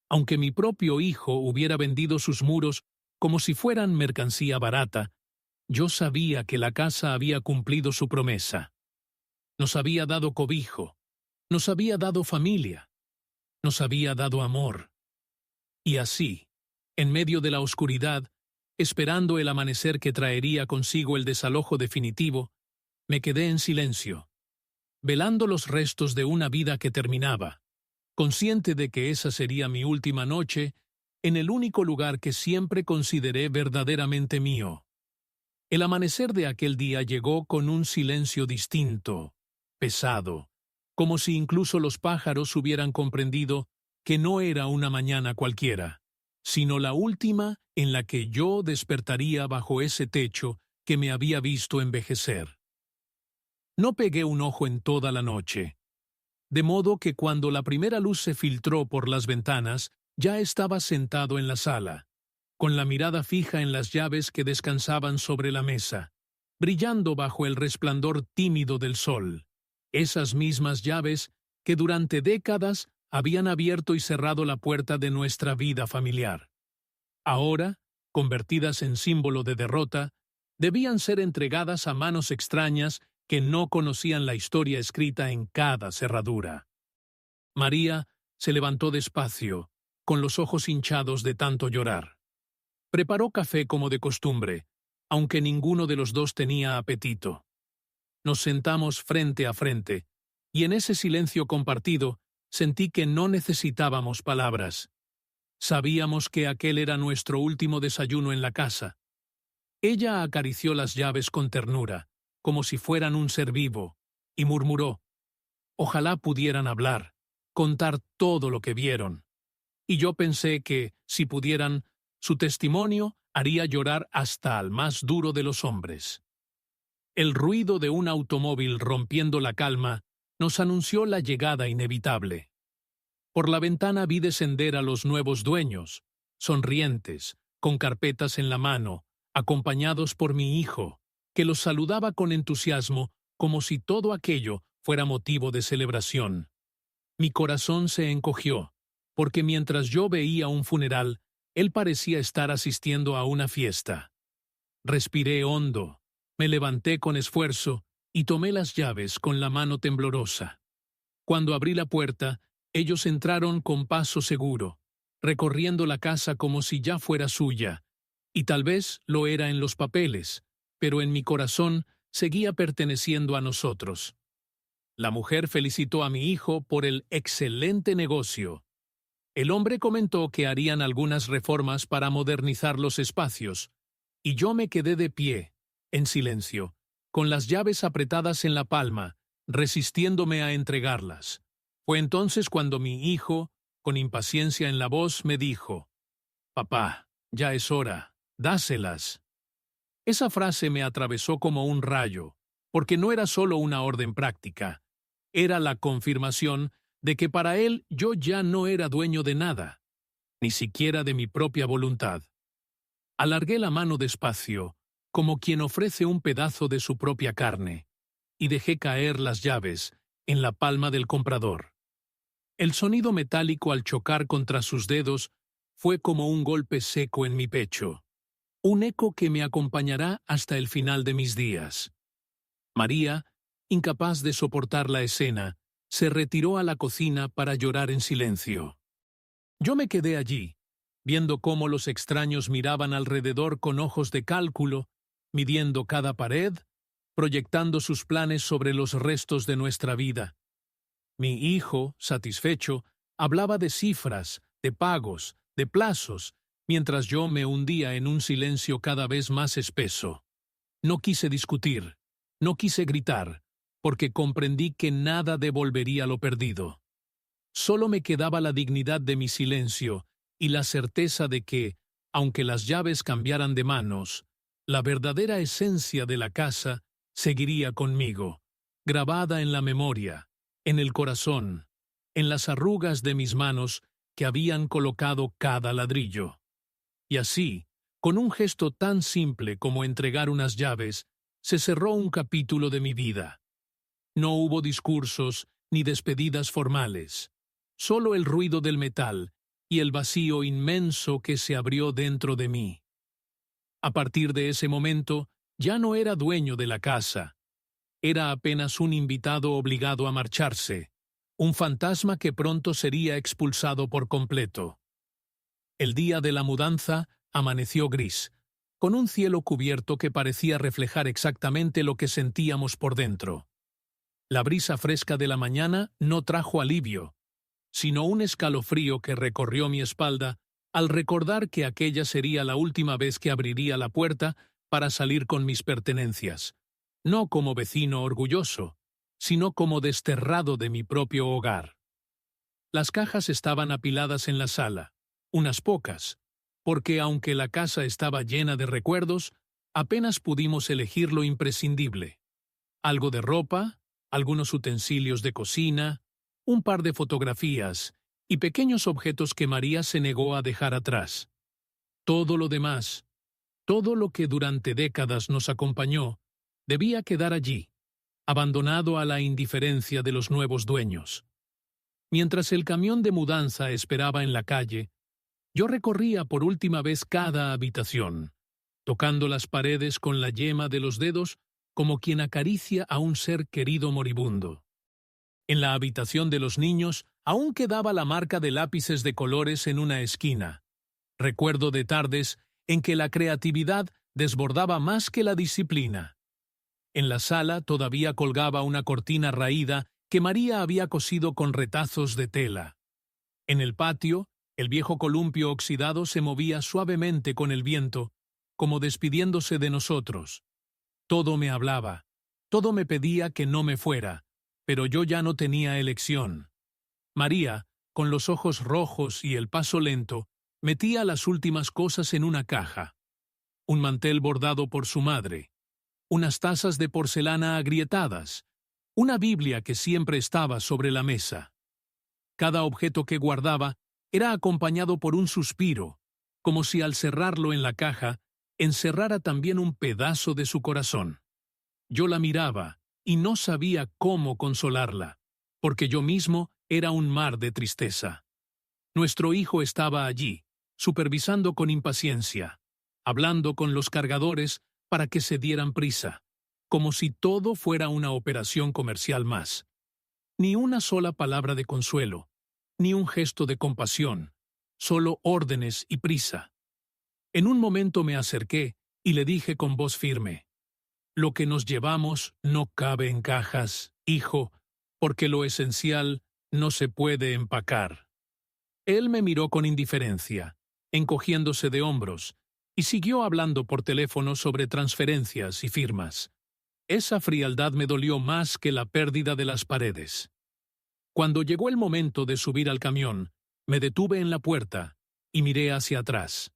aunque mi propio hijo hubiera vendido sus muros como si fueran mercancía barata, yo sabía que la casa había cumplido su promesa. Nos había dado cobijo, nos había dado familia, nos había dado amor. Y así, en medio de la oscuridad, esperando el amanecer que traería consigo el desalojo definitivo, me quedé en silencio, velando los restos de una vida que terminaba, consciente de que esa sería mi última noche en el único lugar que siempre consideré verdaderamente mío. El amanecer de aquel día llegó con un silencio distinto, pesado, como si incluso los pájaros hubieran comprendido que no era una mañana cualquiera, sino la última en la que yo despertaría bajo ese techo que me había visto envejecer. No pegué un ojo en toda la noche, de modo que cuando la primera luz se filtró por las ventanas, ya estaba sentado en la sala, con la mirada fija en las llaves que descansaban sobre la mesa, brillando bajo el resplandor tímido del sol, esas mismas llaves que durante décadas habían abierto y cerrado la puerta de nuestra vida familiar. Ahora, convertidas en símbolo de derrota, debían ser entregadas a manos extrañas que no conocían la historia escrita en cada cerradura. María se levantó despacio, con los ojos hinchados de tanto llorar. Preparó café como de costumbre, aunque ninguno de los dos tenía apetito. Nos sentamos frente a frente, y en ese silencio compartido sentí que no necesitábamos palabras. Sabíamos que aquel era nuestro último desayuno en la casa. Ella acarició las llaves con ternura, como si fueran un ser vivo, y murmuró: «Ojalá pudieran hablar, contar todo lo que vieron». Y yo pensé que, si pudieran, su testimonio haría llorar hasta al más duro de los hombres. El ruido de un automóvil rompiendo la calma nos anunció la llegada inevitable. Por la ventana vi descender a los nuevos dueños, sonrientes, con carpetas en la mano, acompañados por mi hijo, que los saludaba con entusiasmo como si todo aquello fuera motivo de celebración. Mi corazón se encogió, porque mientras yo veía un funeral, él parecía estar asistiendo a una fiesta. Respiré hondo, me levanté con esfuerzo y tomé las llaves con la mano temblorosa. Cuando abrí la puerta, ellos entraron con paso seguro, recorriendo la casa como si ya fuera suya, y tal vez lo era en los papeles, pero en mi corazón seguía perteneciendo a nosotros. La mujer felicitó a mi hijo por el excelente negocio. El hombre comentó que harían algunas reformas para modernizar los espacios, y yo me quedé de pie, en silencio, con las llaves apretadas en la palma, resistiéndome a entregarlas. Fue entonces cuando mi hijo, con impaciencia en la voz, me dijo: «Papá, ya es hora, dáselas». Esa frase me atravesó como un rayo, porque no era solo una orden práctica, era la confirmación de que para él yo ya no era dueño de nada, ni siquiera de mi propia voluntad. Alargué la mano despacio, como quien ofrece un pedazo de su propia carne, y dejé caer las llaves en la palma del comprador. El sonido metálico al chocar contra sus dedos fue como un golpe seco en mi pecho, un eco que me acompañará hasta el final de mis días. María, incapaz de soportar la escena, se retiró a la cocina para llorar en silencio. Yo me quedé allí, viendo cómo los extraños miraban alrededor con ojos de cálculo, midiendo cada pared, proyectando sus planes sobre los restos de nuestra vida. Mi hijo, satisfecho, hablaba de cifras, de pagos, de plazos, mientras yo me hundía en un silencio cada vez más espeso. No quise discutir, no quise gritar, porque comprendí que nada devolvería lo perdido. Solo me quedaba la dignidad de mi silencio y la certeza de que, aunque las llaves cambiaran de manos, la verdadera esencia de la casa seguiría conmigo, grabada en la memoria, en el corazón, en las arrugas de mis manos que habían colocado cada ladrillo. Y así, con un gesto tan simple como entregar unas llaves, se cerró un capítulo de mi vida. No hubo discursos ni despedidas formales, solo el ruido del metal y el vacío inmenso que se abrió dentro de mí. A partir de ese momento, ya no era dueño de la casa. Era apenas un invitado obligado a marcharse, un fantasma que pronto sería expulsado por completo. El día de la mudanza amaneció gris, con un cielo cubierto que parecía reflejar exactamente lo que sentíamos por dentro. La brisa fresca de la mañana no trajo alivio, sino un escalofrío que recorrió mi espalda al recordar que aquella sería la última vez que abriría la puerta para salir con mis pertenencias, no como vecino orgulloso, sino como desterrado de mi propio hogar. Las cajas estaban apiladas en la sala, unas pocas, porque aunque la casa estaba llena de recuerdos, apenas pudimos elegir lo imprescindible. Algo de ropa, algunos utensilios de cocina, un par de fotografías y pequeños objetos que María se negó a dejar atrás. Todo lo demás, todo lo que durante décadas nos acompañó, debía quedar allí, abandonado a la indiferencia de los nuevos dueños. Mientras el camión de mudanza esperaba en la calle, yo recorría por última vez cada habitación, tocando las paredes con la yema de los dedos como quien acaricia a un ser querido moribundo. En la habitación de los niños aún quedaba la marca de lápices de colores en una esquina. Recuerdo de tardes en que la creatividad desbordaba más que la disciplina. En la sala todavía colgaba una cortina raída que María había cosido con retazos de tela. En el patio, el viejo columpio oxidado se movía suavemente con el viento, como despidiéndose de nosotros. Todo me hablaba, todo me pedía que no me fuera, pero yo ya no tenía elección. María, con los ojos rojos y el paso lento, metía las últimas cosas en una caja. Un mantel bordado por su madre, unas tazas de porcelana agrietadas, una Biblia que siempre estaba sobre la mesa. Cada objeto que guardaba era acompañado por un suspiro, como si al cerrarlo en la caja encerrara también un pedazo de su corazón. Yo la miraba y no sabía cómo consolarla, porque yo mismo era un mar de tristeza. Nuestro hijo estaba allí, supervisando con impaciencia, hablando con los cargadores para que se dieran prisa, como si todo fuera una operación comercial más. Ni una sola palabra de consuelo, ni un gesto de compasión, solo órdenes y prisa. En un momento me acerqué y le dije con voz firme: «Lo que nos llevamos no cabe en cajas, hijo, porque lo esencial no se puede empacar». Él me miró con indiferencia, encogiéndose de hombros, y siguió hablando por teléfono sobre transferencias y firmas. Esa frialdad me dolió más que la pérdida de las paredes. Cuando llegó el momento de subir al camión, me detuve en la puerta y miré hacia atrás.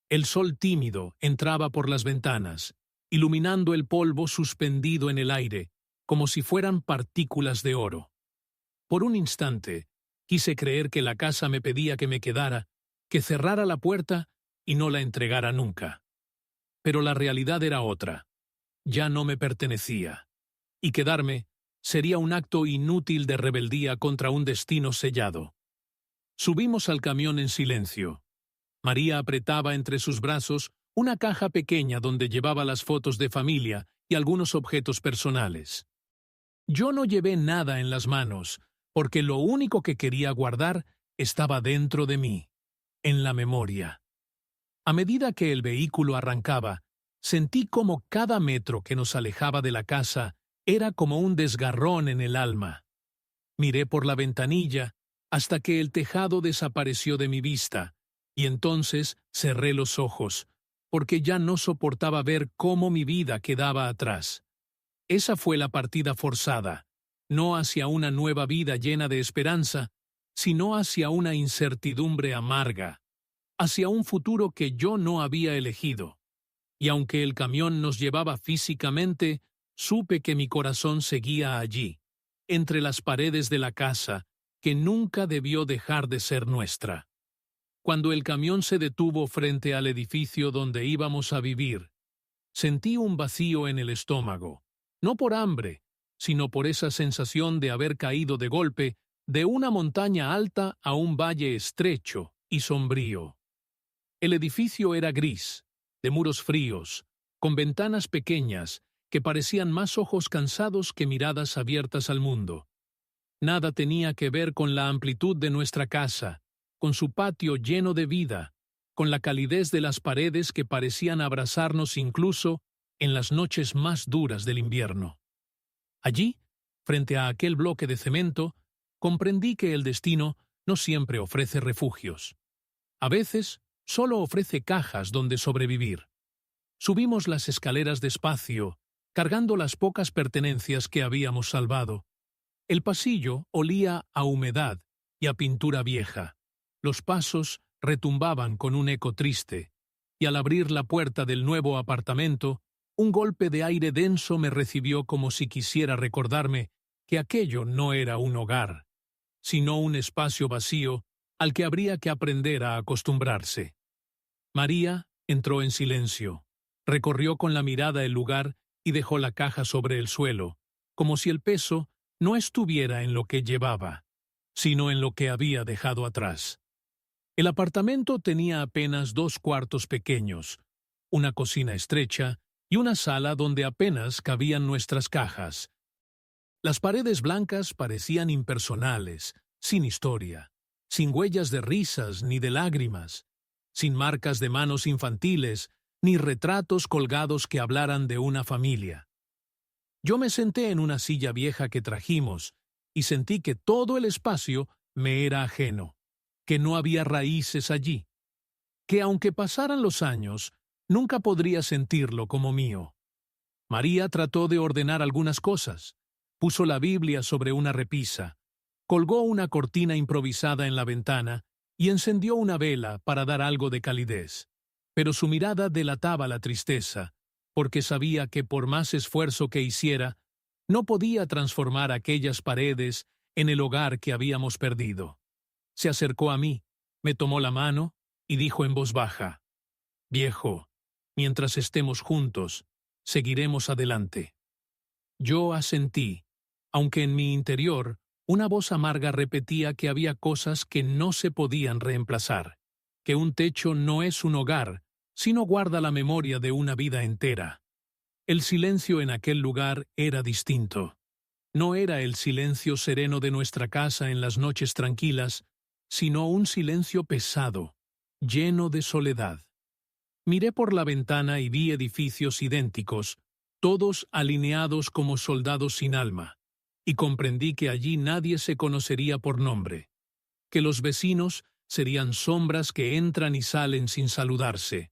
El sol tímido entraba por las ventanas, iluminando el polvo suspendido en el aire, como si fueran partículas de oro. Por un instante, quise creer que la casa me pedía que me quedara, que cerrara la puerta y no la entregara nunca. Pero la realidad era otra. Ya no me pertenecía. Y quedarme sería un acto inútil de rebeldía contra un destino sellado. Subimos al camión en silencio. María apretaba entre sus brazos una caja pequeña donde llevaba las fotos de familia y algunos objetos personales. Yo no llevé nada en las manos, porque lo único que quería guardar estaba dentro de mí, en la memoria. A medida que el vehículo arrancaba, sentí como cada metro que nos alejaba de la casa era como un desgarrón en el alma. Miré por la ventanilla hasta que el tejado desapareció de mi vista, y entonces cerré los ojos, porque ya no soportaba ver cómo mi vida quedaba atrás. Esa fue la partida forzada, no hacia una nueva vida llena de esperanza, sino hacia una incertidumbre amarga, hacia un futuro que yo no había elegido. Y aunque el camión nos llevaba físicamente, supe que mi corazón seguía allí, entre las paredes de la casa, que nunca debió dejar de ser nuestra. Cuando el camión se detuvo frente al edificio donde íbamos a vivir, sentí un vacío en el estómago, no por hambre, sino por esa sensación de haber caído de golpe de una montaña alta a un valle estrecho y sombrío. El edificio era gris, de muros fríos, con ventanas pequeñas que parecían más ojos cansados que miradas abiertas al mundo. Nada tenía que ver con la amplitud de nuestra casa, con su patio lleno de vida, con la calidez de las paredes que parecían abrazarnos incluso en las noches más duras del invierno. Allí, frente a aquel bloque de cemento, comprendí que el destino no siempre ofrece refugios. A veces, solo ofrece cajas donde sobrevivir. Subimos las escaleras despacio, cargando las pocas pertenencias que habíamos salvado. El pasillo olía a humedad y a pintura vieja. Los pasos retumbaban con un eco triste, y al abrir la puerta del nuevo apartamento, un golpe de aire denso me recibió como si quisiera recordarme que aquello no era un hogar, sino un espacio vacío al que habría que aprender a acostumbrarse. María entró en silencio, recorrió con la mirada el lugar y dejó la caja sobre el suelo, como si el peso no estuviera en lo que llevaba, sino en lo que había dejado atrás. El apartamento tenía apenas 2 cuartos pequeños, una cocina estrecha y una sala donde apenas cabían nuestras cajas. Las paredes blancas parecían impersonales, sin historia, sin huellas de risas ni de lágrimas, sin marcas de manos infantiles, ni retratos colgados que hablaran de una familia. Yo me senté en una silla vieja que trajimos y sentí que todo el espacio me era ajeno, que no había raíces allí, que aunque pasaran los años, nunca podría sentirlo como mío. María trató de ordenar algunas cosas, puso la Biblia sobre una repisa, colgó una cortina improvisada en la ventana y encendió una vela para dar algo de calidez. Pero su mirada delataba la tristeza, porque sabía que por más esfuerzo que hiciera, no podía transformar aquellas paredes en el hogar que habíamos perdido. Se acercó a mí, me tomó la mano y dijo en voz baja: «Viejo, mientras estemos juntos, seguiremos adelante». Yo asentí, aunque en mi interior Una voz amarga repetía que había cosas que no se podían reemplazar, que un techo no es un hogar, sino guarda la memoria de una vida entera. El silencio en aquel lugar era distinto. No era el silencio sereno de nuestra casa en las noches tranquilas, sino un silencio pesado, lleno de soledad. Miré por la ventana y vi edificios idénticos, todos alineados como soldados sin alma, y comprendí que allí nadie se conocería por nombre, que los vecinos serían sombras que entran y salen sin saludarse,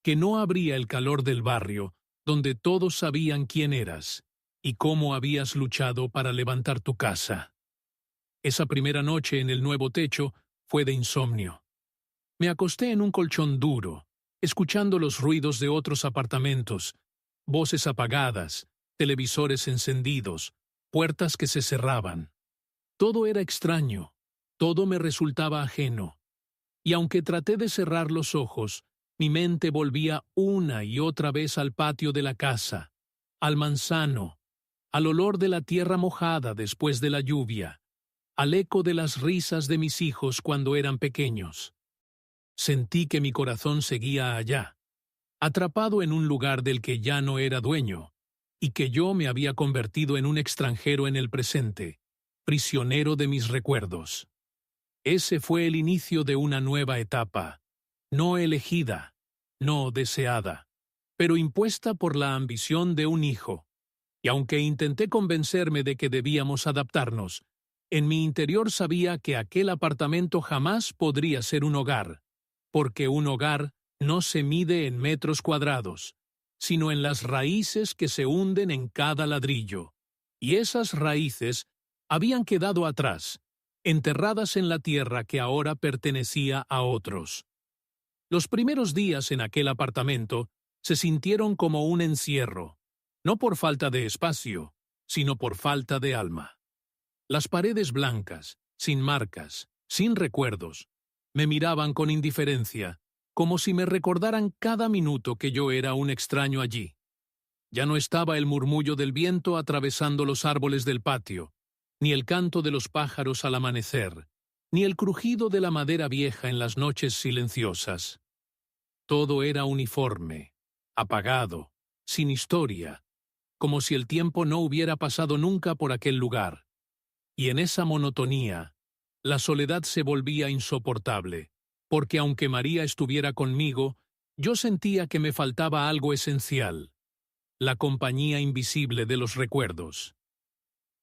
que no habría el calor del barrio, donde todos sabían quién eras y cómo habías luchado para levantar tu casa. Esa primera noche en el nuevo techo fue de insomnio. Me acosté en un colchón duro, escuchando los ruidos de otros apartamentos, voces apagadas, televisores encendidos, puertas que se cerraban. Todo era extraño, todo me resultaba ajeno. Y aunque traté de cerrar los ojos, mi mente volvía una y otra vez al patio de la casa, al manzano, al olor de la tierra mojada después de la lluvia, al eco de las risas de mis hijos cuando eran pequeños. Sentí que mi corazón seguía allá, atrapado en un lugar del que ya no era dueño, y que yo me había convertido en un extranjero en el presente, prisionero de mis recuerdos. Ese fue el inicio de una nueva etapa, no elegida, no deseada, pero impuesta por la ambición de un hijo. Y aunque intenté convencerme de que debíamos adaptarnos, en mi interior sabía que aquel apartamento jamás podría ser un hogar, porque un hogar no se mide en metros cuadrados, sino en las raíces que se hunden en cada ladrillo. Y esas raíces habían quedado atrás, enterradas en la tierra que ahora pertenecía a otros. Los primeros días en aquel apartamento se sintieron como un encierro, no por falta de espacio, sino por falta de alma. Las paredes blancas, sin marcas, sin recuerdos, me miraban con indiferencia, como si me recordaran cada minuto que yo era un extraño allí. Ya no estaba el murmullo del viento atravesando los árboles del patio, ni el canto de los pájaros al amanecer, ni el crujido de la madera vieja en las noches silenciosas. Todo era uniforme, apagado, sin historia, como si el tiempo no hubiera pasado nunca por aquel lugar. Y en esa monotonía, la soledad se volvía insoportable, porque aunque María estuviera conmigo, yo sentía que me faltaba algo esencial, la compañía invisible de los recuerdos.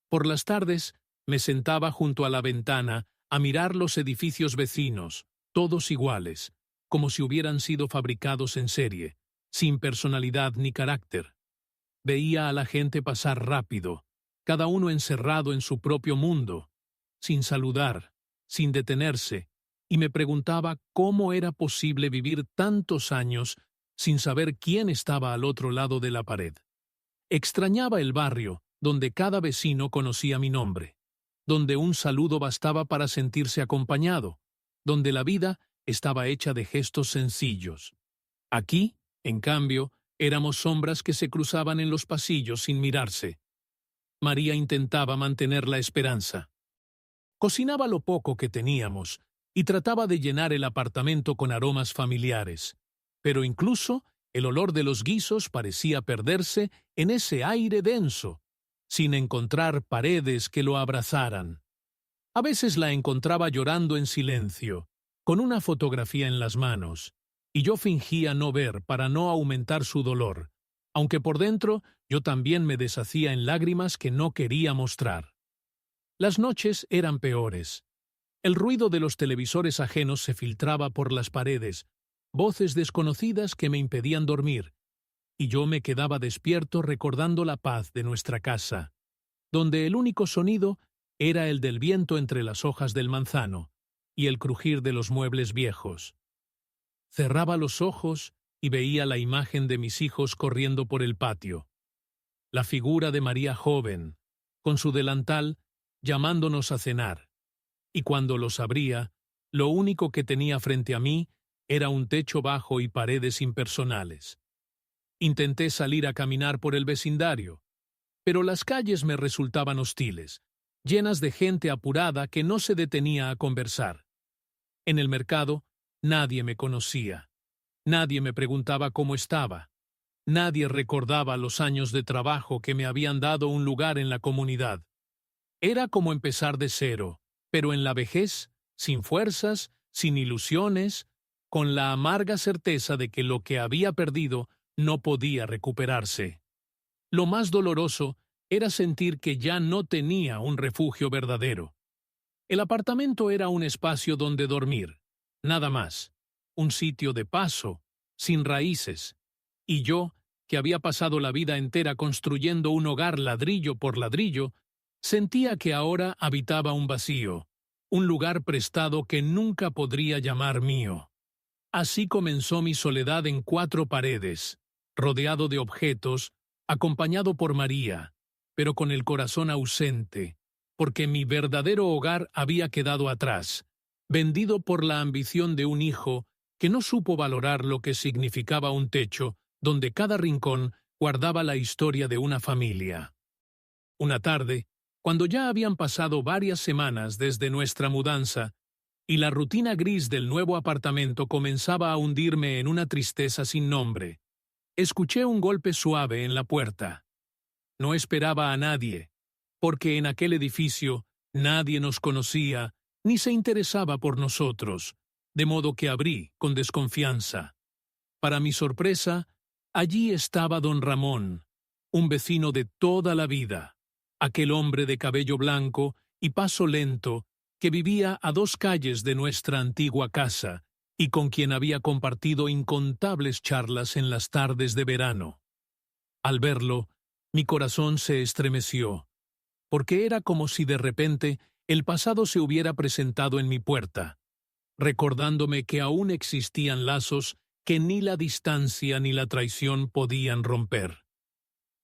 Por las tardes me sentaba junto a la ventana a mirar los edificios vecinos, todos iguales, como si hubieran sido fabricados en serie, sin personalidad ni carácter. Veía a la gente pasar rápido, cada uno encerrado en su propio mundo, sin saludar, sin detenerse, y me preguntaba cómo era posible vivir tantos años sin saber quién estaba al otro lado de la pared. Extrañaba el barrio, donde cada vecino conocía mi nombre, donde un saludo bastaba para sentirse acompañado, donde la vida estaba hecha de gestos sencillos. Aquí, en cambio, éramos sombras que se cruzaban en los pasillos sin mirarse. María intentaba mantener la esperanza. Cocinaba lo poco que teníamos y trataba de llenar el apartamento con aromas familiares, pero incluso el olor de los guisos parecía perderse en ese aire denso, sin encontrar paredes que lo abrazaran. A veces la encontraba llorando en silencio, con una fotografía en las manos, y yo fingía no ver para no aumentar su dolor, aunque por dentro yo también me deshacía en lágrimas que no quería mostrar. Las noches eran peores. El ruido de los televisores ajenos se filtraba por las paredes, voces desconocidas que me impedían dormir, y yo me quedaba despierto recordando la paz de nuestra casa, donde el único sonido era el del viento entre las hojas del manzano y el crujir de los muebles viejos. Cerraba los ojos y veía la imagen de mis hijos corriendo por el patio, la figura de María joven, con su delantal, llamándonos a cenar, y cuando los abría, lo único que tenía frente a mí era un techo bajo y paredes impersonales. Intenté salir a caminar por el vecindario, pero las calles me resultaban hostiles, llenas de gente apurada que no se detenía a conversar. En el mercado, nadie me conocía. Nadie me preguntaba cómo estaba. Nadie recordaba los años de trabajo que me habían dado un lugar en la comunidad. Era como empezar de cero, pero en la vejez, sin fuerzas, sin ilusiones, con la amarga certeza de que lo que había perdido no podía recuperarse. Lo más doloroso era sentir que ya no tenía un refugio verdadero. El apartamento era un espacio donde dormir, nada más, un sitio de paso, sin raíces, y yo, que había pasado la vida entera construyendo un hogar ladrillo por ladrillo, sentía que ahora habitaba un vacío, un lugar prestado que nunca podría llamar mío. Así comenzó mi soledad en 4 paredes, rodeado de objetos, acompañado por María, pero con el corazón ausente, porque mi verdadero hogar había quedado atrás, vendido por la ambición de un hijo que no supo valorar lo que significaba un techo donde cada rincón guardaba la historia de una familia. Una tarde, cuando ya habían pasado varias semanas desde nuestra mudanza, y la rutina gris del nuevo apartamento comenzaba a hundirme en una tristeza sin nombre, escuché un golpe suave en la puerta. No esperaba a nadie, porque en aquel edificio nadie nos conocía ni se interesaba por nosotros, de modo que abrí con desconfianza. Para mi sorpresa, allí estaba don Ramón, un vecino de toda la vida, aquel hombre de cabello blanco y paso lento que vivía a 2 calles de nuestra antigua casa y con quien había compartido incontables charlas en las tardes de verano. Al verlo, mi corazón se estremeció, porque era como si de repente el pasado se hubiera presentado en mi puerta, recordándome que aún existían lazos que ni la distancia ni la traición podían romper.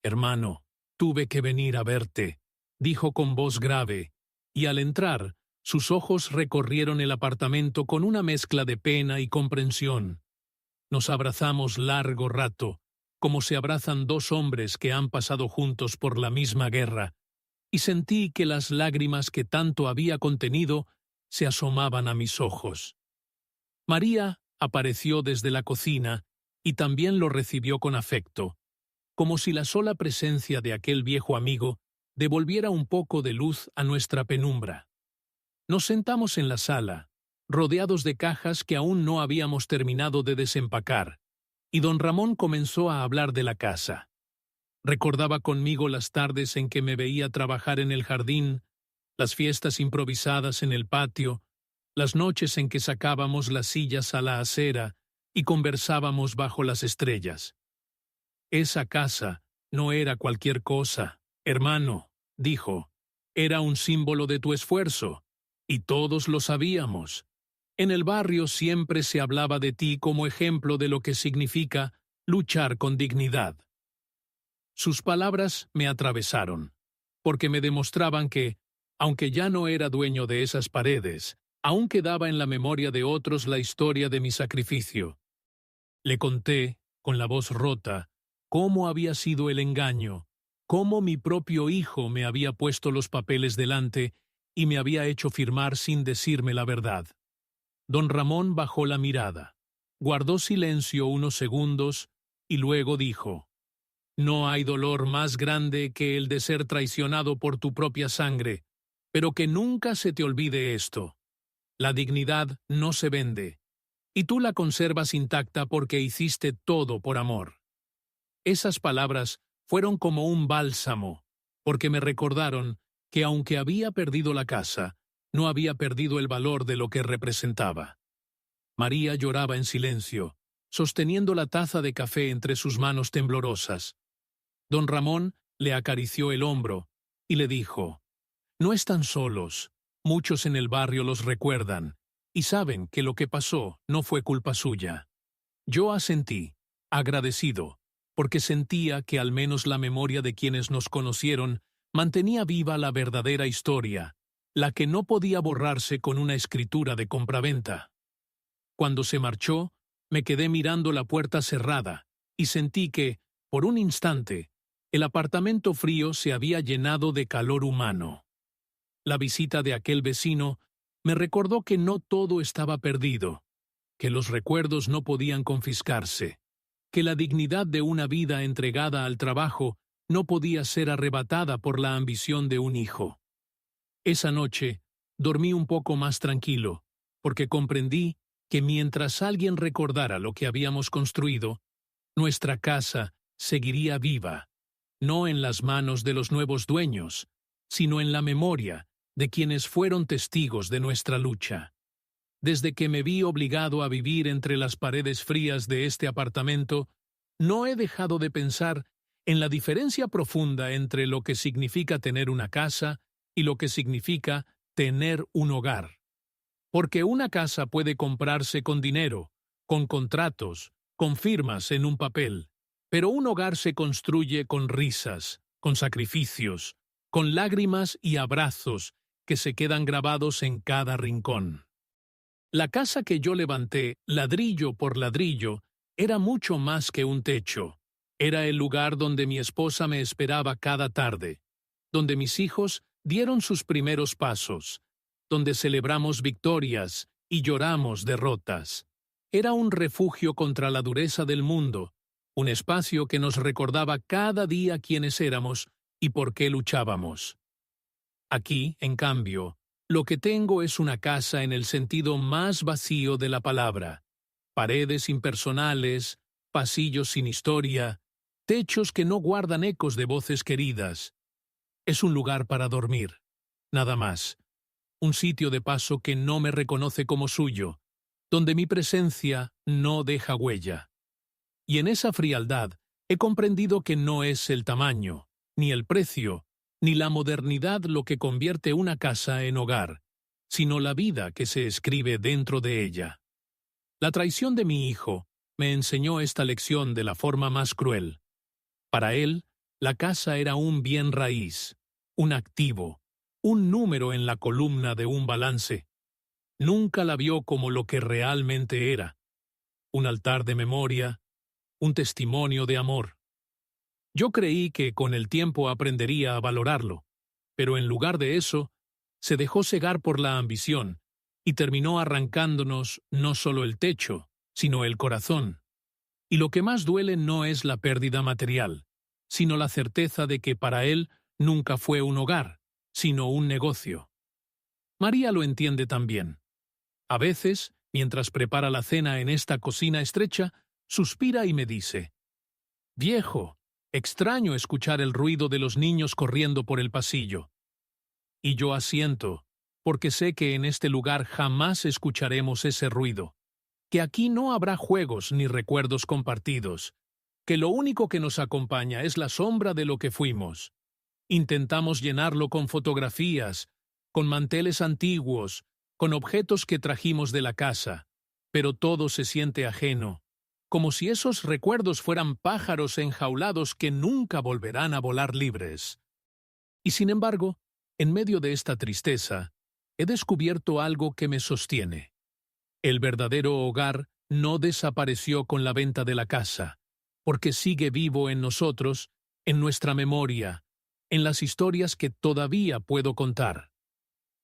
«Hermano, tuve que venir a verte», dijo con voz grave, y al entrar, sus ojos recorrieron el apartamento con una mezcla de pena y comprensión. Nos abrazamos largo rato, como se abrazan 2 hombres que han pasado juntos por la misma guerra, y sentí que las lágrimas que tanto había contenido se asomaban a mis ojos. María apareció desde la cocina y también lo recibió con afecto, como si la sola presencia de aquel viejo amigo devolviera un poco de luz a nuestra penumbra. Nos sentamos en la sala, rodeados de cajas que aún no habíamos terminado de desempacar, y don Ramón comenzó a hablar de la casa. Recordaba conmigo las tardes en que me veía trabajar en el jardín, las fiestas improvisadas en el patio, las noches en que sacábamos las sillas a la acera y conversábamos bajo las estrellas. Esa casa no era cualquier cosa, hermano, dijo. Era un símbolo de tu esfuerzo, y todos lo sabíamos. En el barrio siempre se hablaba de ti como ejemplo de lo que significa luchar con dignidad. Sus palabras me atravesaron, porque me demostraban que, aunque ya no era dueño de esas paredes, aún quedaba en la memoria de otros la historia de mi sacrificio. Le conté, con la voz rota, cómo había sido el engaño, cómo mi propio hijo me había puesto los papeles delante y me había hecho firmar sin decirme la verdad. Don Ramón bajó la mirada, guardó silencio unos segundos y luego dijo: «No hay dolor más grande que el de ser traicionado por tu propia sangre, pero que nunca se te olvide esto. La dignidad no se vende, y tú la conservas intacta porque hiciste todo por amor». Esas palabras fueron como un bálsamo, porque me recordaron que aunque había perdido la casa, no había perdido el valor de lo que representaba. María lloraba en silencio, sosteniendo la taza de café entre sus manos temblorosas. Don Ramón le acarició el hombro y le dijo: «No están solos, muchos en el barrio los recuerdan, y saben que lo que pasó no fue culpa suya». Yo asentí, agradecido, porque sentía que al menos la memoria de quienes nos conocieron mantenía viva la verdadera historia, la que no podía borrarse con una escritura de compraventa. Cuando se marchó, me quedé mirando la puerta cerrada y sentí que, por un instante, el apartamento frío se había llenado de calor humano. la visita de aquel vecino me recordó que no todo estaba perdido, que los recuerdos no podían confiscarse, que la dignidad de una vida entregada al trabajo no podía ser arrebatada por la ambición de un hijo. Esa noche dormí un poco más tranquilo, porque comprendí que mientras alguien recordara lo que habíamos construido, nuestra casa seguiría viva, no en las manos de los nuevos dueños, sino en la memoria de quienes fueron testigos de nuestra lucha. Desde que me vi obligado a vivir entre las paredes frías de este apartamento, no he dejado de pensar en la diferencia profunda entre lo que significa tener una casa y lo que significa tener un hogar. Porque una casa puede comprarse con dinero, con contratos, con firmas en un papel, pero un hogar se construye con risas, con sacrificios, con lágrimas y abrazos que se quedan grabados en cada rincón. La casa que yo levanté, ladrillo por ladrillo, era mucho más que un techo. Era el lugar donde mi esposa me esperaba cada tarde, donde mis hijos dieron sus primeros pasos, donde celebramos victorias y lloramos derrotas. Era un refugio contra la dureza del mundo, un espacio que nos recordaba cada día quiénes éramos y por qué luchábamos. Aquí, en cambio, lo que tengo es una casa en el sentido más vacío de la palabra. Paredes impersonales, pasillos sin historia, techos que no guardan ecos de voces queridas. Es un lugar para dormir, nada más. Un sitio de paso que no me reconoce como suyo, donde mi presencia no deja huella. Y en esa frialdad he comprendido que no es el tamaño, ni el precio, ni la modernidad lo que convierte una casa en hogar, sino la vida que se escribe dentro de ella. La traición de mi hijo me enseñó esta lección de la forma más cruel. Para él, la casa era un bien raíz, un activo, un número en la columna de un balance. Nunca la vio como lo que realmente era, un altar de memoria, un testimonio de amor. Yo creí que con el tiempo aprendería a valorarlo, pero en lugar de eso, se dejó cegar por la ambición y terminó arrancándonos no solo el techo, sino el corazón. Y lo que más duele no es la pérdida material, sino la certeza de que para él nunca fue un hogar, sino un negocio. María lo entiende también. A veces, mientras prepara la cena en esta cocina estrecha, suspira y me dice: «Viejo, extraño escuchar el ruido de los niños corriendo por el pasillo». Y yo asiento, porque sé que en este lugar jamás escucharemos ese ruido, que aquí no habrá juegos ni recuerdos compartidos, que lo único que nos acompaña es la sombra de lo que fuimos. Intentamos llenarlo con fotografías, con manteles antiguos, con objetos que trajimos de la casa, pero todo se siente ajeno, como si esos recuerdos fueran pájaros enjaulados que nunca volverán a volar libres. Y sin embargo, en medio de esta tristeza, he descubierto algo que me sostiene. El verdadero hogar no desapareció con la venta de la casa, porque sigue vivo en nosotros, en nuestra memoria, en las historias que todavía puedo contar.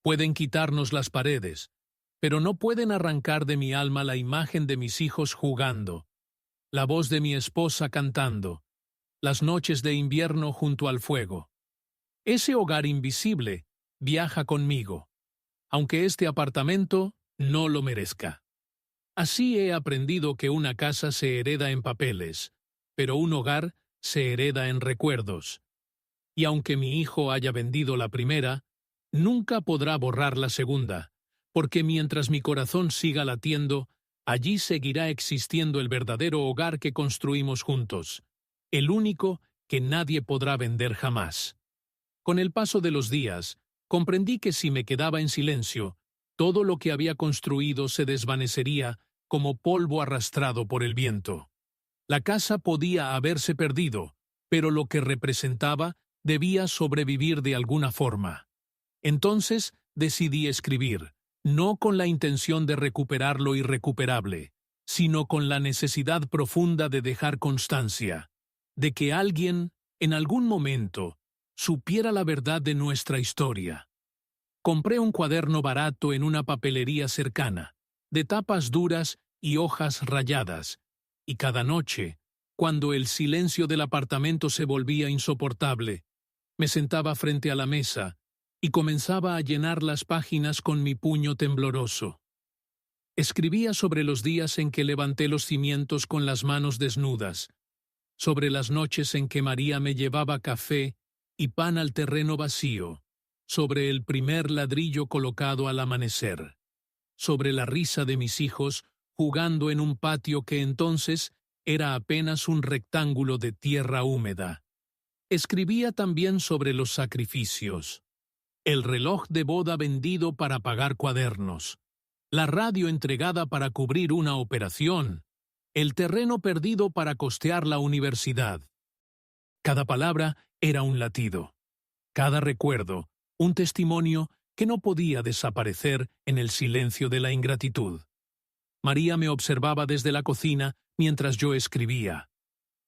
Pueden quitarnos las paredes, pero no pueden arrancar de mi alma la imagen de mis hijos jugando, la voz de mi esposa cantando, las noches de invierno junto al fuego. Ese hogar invisible viaja conmigo, aunque este apartamento no lo merezca. Así he aprendido que una casa se hereda en papeles, pero un hogar se hereda en recuerdos. Y aunque mi hijo haya vendido la primera, nunca podrá borrar la segunda, porque mientras mi corazón siga latiendo, allí seguirá existiendo el verdadero hogar que construimos juntos, el único que nadie podrá vender jamás. Con el paso de los días, comprendí que si me quedaba en silencio, todo lo que había construido se desvanecería como polvo arrastrado por el viento. La casa podía haberse perdido, pero lo que representaba debía sobrevivir de alguna forma. Entonces decidí escribir, no con la intención de recuperar lo irrecuperable, sino con la necesidad profunda de dejar constancia, de que alguien, en algún momento, supiera la verdad de nuestra historia. Compré un cuaderno barato en una papelería cercana, de tapas duras y hojas rayadas, y cada noche, cuando el silencio del apartamento se volvía insoportable, me sentaba frente a la mesa y comenzaba a llenar las páginas con mi puño tembloroso. Escribía sobre los días en que levanté los cimientos con las manos desnudas, sobre las noches en que María me llevaba café y pan al terreno vacío, sobre el primer ladrillo colocado al amanecer, sobre la risa de mis hijos jugando en un patio que entonces era apenas un rectángulo de tierra húmeda. Escribía también sobre los sacrificios, el reloj de boda vendido para pagar cuadernos, la radio entregada para cubrir una operación, el terreno perdido para costear la universidad. Cada palabra era un latido, cada recuerdo, un testimonio que no podía desaparecer en el silencio de la ingratitud. María me observaba desde la cocina mientras yo escribía.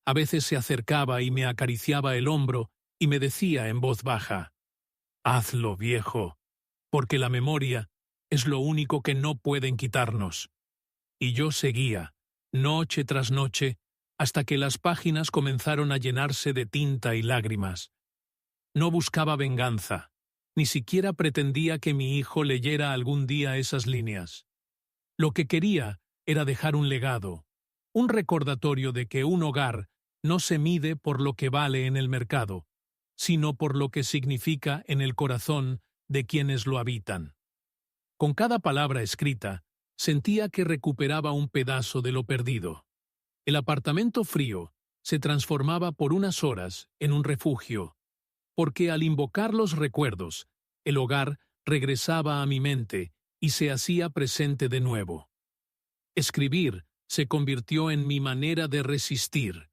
A veces se acercaba y me acariciaba el hombro y me decía en voz baja: «Hazlo, viejo, porque la memoria es lo único que no pueden quitarnos». Y yo seguía, noche tras noche, hasta que las páginas comenzaron a llenarse de tinta y lágrimas. No buscaba venganza, ni siquiera pretendía que mi hijo leyera algún día esas líneas. Lo que quería era dejar un legado, un recordatorio de que un hogar no se mide por lo que vale en el mercado, sino por lo que significa en el corazón de quienes lo habitan. Con cada palabra escrita, sentía que recuperaba un pedazo de lo perdido. El apartamento frío se transformaba por unas horas en un refugio, porque al invocar los recuerdos, el hogar regresaba a mi mente y se hacía presente de nuevo. Escribir se convirtió en mi manera de resistir,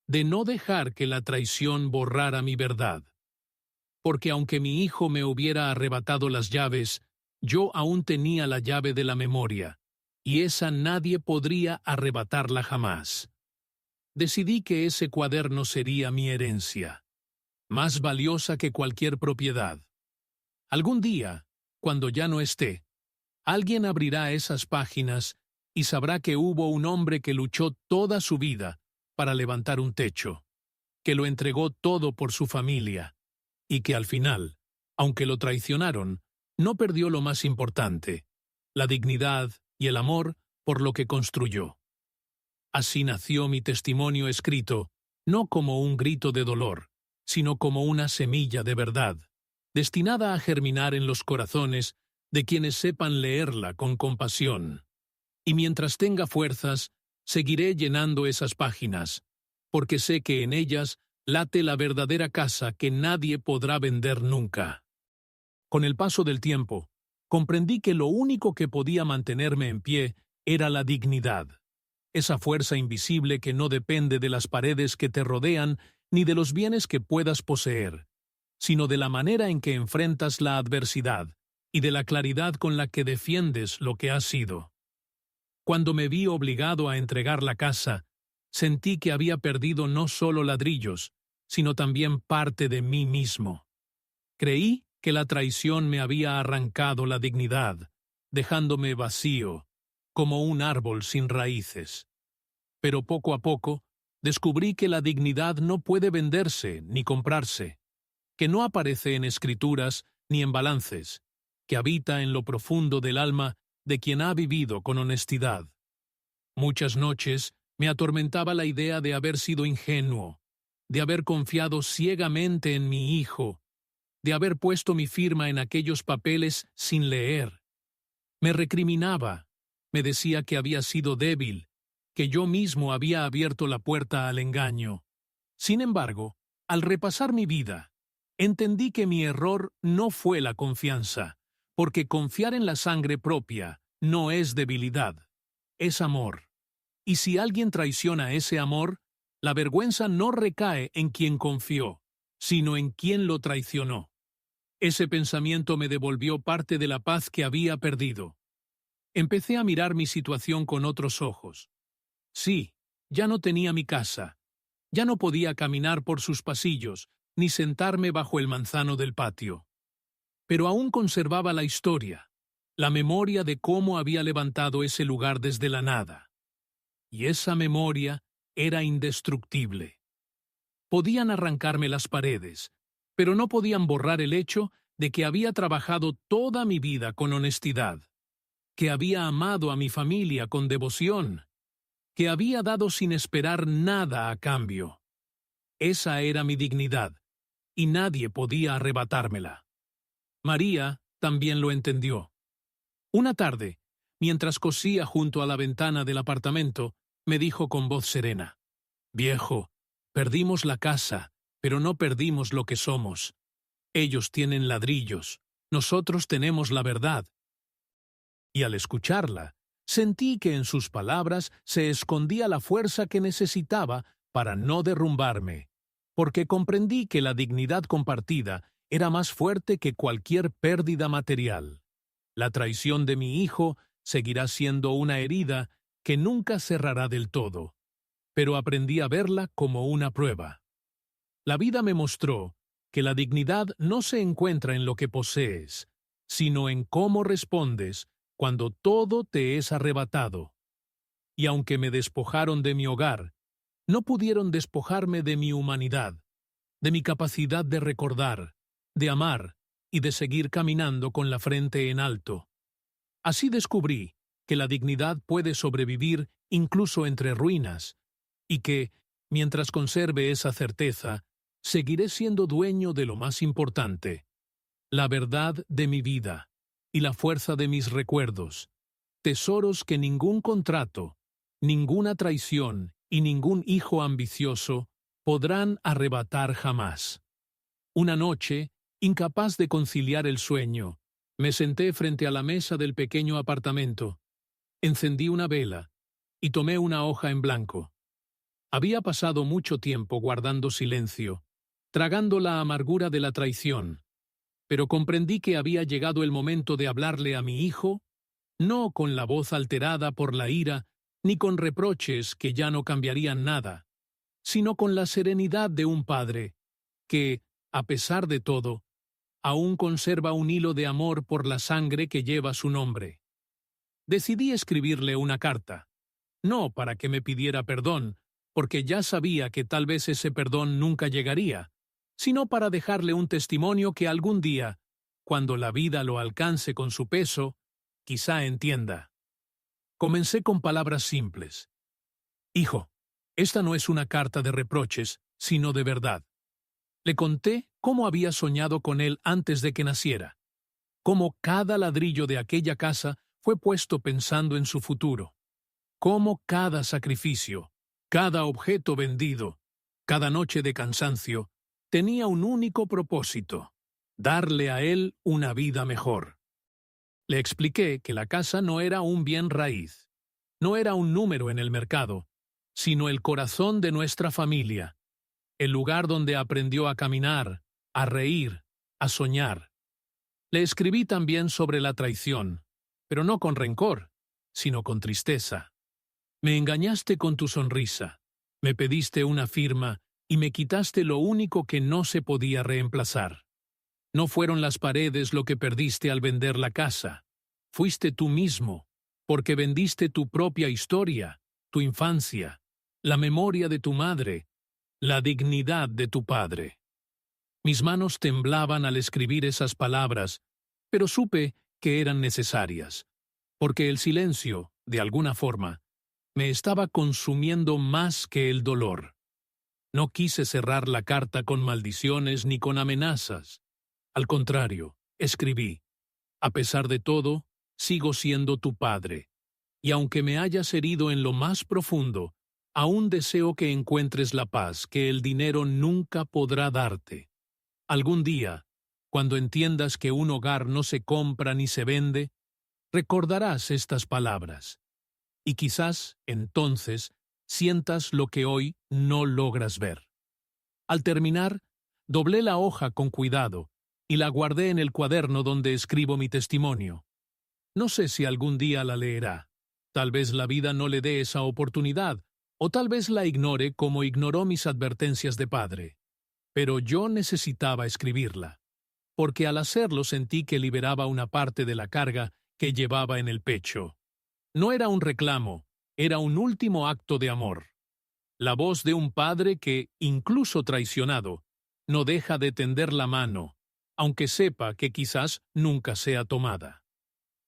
de no dejar que la traición borrara mi verdad. Porque aunque mi hijo me hubiera arrebatado las llaves, yo aún tenía la llave de la memoria, y esa nadie podría arrebatarla jamás. Decidí que ese cuaderno sería mi herencia, más valiosa que cualquier propiedad. Algún día, cuando ya no esté, alguien abrirá esas páginas y sabrá que hubo un hombre que luchó toda su vida para levantar un techo, que lo entregó todo por su familia, y que al final, aunque lo traicionaron, no perdió lo más importante, la dignidad y el amor por lo que construyó. Así nació mi testimonio escrito, no como un grito de dolor, sino como una semilla de verdad, destinada a germinar en los corazones de quienes sepan leerla con compasión. Y mientras tenga fuerzas, seguiré llenando esas páginas, porque sé que en ellas late la verdadera casa que nadie podrá vender nunca. Con el paso del tiempo, comprendí que lo único que podía mantenerme en pie era la dignidad, esa fuerza invisible que no depende de las paredes que te rodean ni de los bienes que puedas poseer, sino de la manera en que enfrentas la adversidad y de la claridad con la que defiendes lo que has sido. Cuando me vi obligado a entregar la casa, sentí que había perdido no solo ladrillos, sino también parte de mí mismo. Creí que la traición me había arrancado la dignidad, dejándome vacío, como un árbol sin raíces. Pero poco a poco, descubrí que la dignidad no puede venderse ni comprarse, que no aparece en escrituras ni en balances, que habita en lo profundo del alma de quien ha vivido con honestidad. Muchas noches me atormentaba la idea de haber sido ingenuo, de haber confiado ciegamente en mi hijo, de haber puesto mi firma en aquellos papeles sin leer. Me recriminaba, me decía que había sido débil, que yo mismo había abierto la puerta al engaño. Sin embargo, al repasar mi vida, entendí que mi error no fue la confianza, porque confiar en la sangre propia no es debilidad, es amor. Y si alguien traiciona ese amor, la vergüenza no recae en quien confió, sino en quien lo traicionó. Ese pensamiento me devolvió parte de la paz que había perdido. Empecé a mirar mi situación con otros ojos. Sí, ya no tenía mi casa. Ya no podía caminar por sus pasillos, ni sentarme bajo el manzano del patio. pero aún conservaba la historia, la memoria de cómo había levantado ese lugar desde la nada. Y esa memoria era indestructible. Podían arrancarme las paredes, pero no podían borrar el hecho de que había trabajado toda mi vida con honestidad, que había amado a mi familia con devoción, que había dado sin esperar nada a cambio. Esa era mi dignidad, y nadie podía arrebatármela. María también lo entendió. Una tarde, mientras cosía junto a la ventana del apartamento, me dijo con voz serena: «Viejo, perdimos la casa, pero no perdimos lo que somos. Ellos tienen ladrillos, nosotros tenemos la verdad». Y al escucharla, sentí que en sus palabras se escondía la fuerza que necesitaba para no derrumbarme, porque comprendí que la dignidad compartida era más fuerte que cualquier pérdida material. La traición de mi hijo seguirá siendo una herida que nunca cerrará del todo, pero aprendí a verla como una prueba. La vida me mostró que la dignidad no se encuentra en lo que posees, sino en cómo respondes cuando todo te es arrebatado. Y aunque me despojaron de mi hogar, no pudieron despojarme de mi humanidad, de mi capacidad de recordar, de amar y de seguir caminando con la frente en alto. Así descubrí que la dignidad puede sobrevivir incluso entre ruinas, y que, mientras conserve esa certeza, seguiré siendo dueño de lo más importante, la verdad de mi vida y la fuerza de mis recuerdos, tesoros que ningún contrato, ninguna traición y ningún hijo ambicioso podrán arrebatar jamás. Una noche, incapaz de conciliar el sueño, me senté frente a la mesa del pequeño apartamento, encendí una vela y tomé una hoja en blanco. Había pasado mucho tiempo guardando silencio, tragando la amargura de la traición, pero comprendí que había llegado el momento de hablarle a mi hijo, no con la voz alterada por la ira, ni con reproches que ya no cambiarían nada, sino con la serenidad de un padre que, a pesar de todo, aún conserva un hilo de amor por la sangre que lleva su nombre. Decidí escribirle una carta, no para que me pidiera perdón, porque ya sabía que tal vez ese perdón nunca llegaría, sino para dejarle un testimonio que algún día, cuando la vida lo alcance con su peso, quizá entienda. Comencé con palabras simples. Hijo, esta no es una carta de reproches, sino de verdad. Le conté cómo había soñado con él antes de que naciera, cómo cada ladrillo de aquella casa fue puesto pensando en su futuro, cómo cada sacrificio, cada objeto vendido, cada noche de cansancio, tenía un único propósito: darle a él una vida mejor. Le expliqué que la casa no era un bien raíz, no era un número en el mercado, sino el corazón de nuestra familia, el lugar donde aprendió a caminar, a reír, a soñar. Le escribí también sobre la traición, pero no con rencor, sino con tristeza. Me engañaste con tu sonrisa, me pediste una firma y me quitaste lo único que no se podía reemplazar. No fueron las paredes lo que perdiste al vender la casa, fuiste tú mismo, porque vendiste tu propia historia, tu infancia, la memoria de tu madre, la dignidad de tu padre. Mis manos temblaban al escribir esas palabras, pero supe que eran necesarias, porque el silencio, de alguna forma, me estaba consumiendo más que el dolor. No quise cerrar la carta con maldiciones ni con amenazas. Al contrario, escribí: a pesar de todo, sigo siendo tu padre, y aunque me hayas herido en lo más profundo, aún deseo que encuentres la paz que el dinero nunca podrá darte. Algún día, cuando entiendas que un hogar no se compra ni se vende, recordarás estas palabras, y quizás, entonces, sientas lo que hoy no logras ver. Al terminar, doblé la hoja con cuidado y la guardé en el cuaderno donde escribo mi testimonio. No sé si algún día la leerá. Tal vez la vida no le dé esa oportunidad, o tal vez la ignore como ignoró mis advertencias de padre. Pero yo necesitaba escribirla, porque al hacerlo sentí que liberaba una parte de la carga que llevaba en el pecho. No era un reclamo, era un último acto de amor. La voz de un padre que, incluso traicionado, no deja de tender la mano, aunque sepa que quizás nunca sea tomada.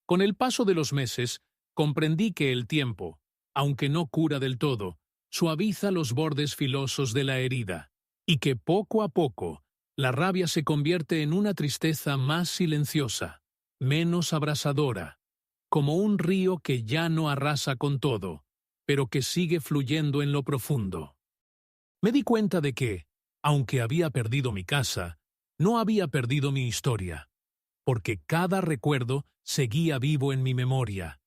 Con el paso de los meses, comprendí que el tiempo, aunque no cura del todo, suaviza los bordes filosos de la herida, y que poco a poco la rabia se convierte en una tristeza más silenciosa, menos abrasadora, como un río que ya no arrasa con todo, pero que sigue fluyendo en lo profundo. Me di cuenta de que, aunque había perdido mi casa, no había perdido mi historia, porque cada recuerdo seguía vivo en mi memoria,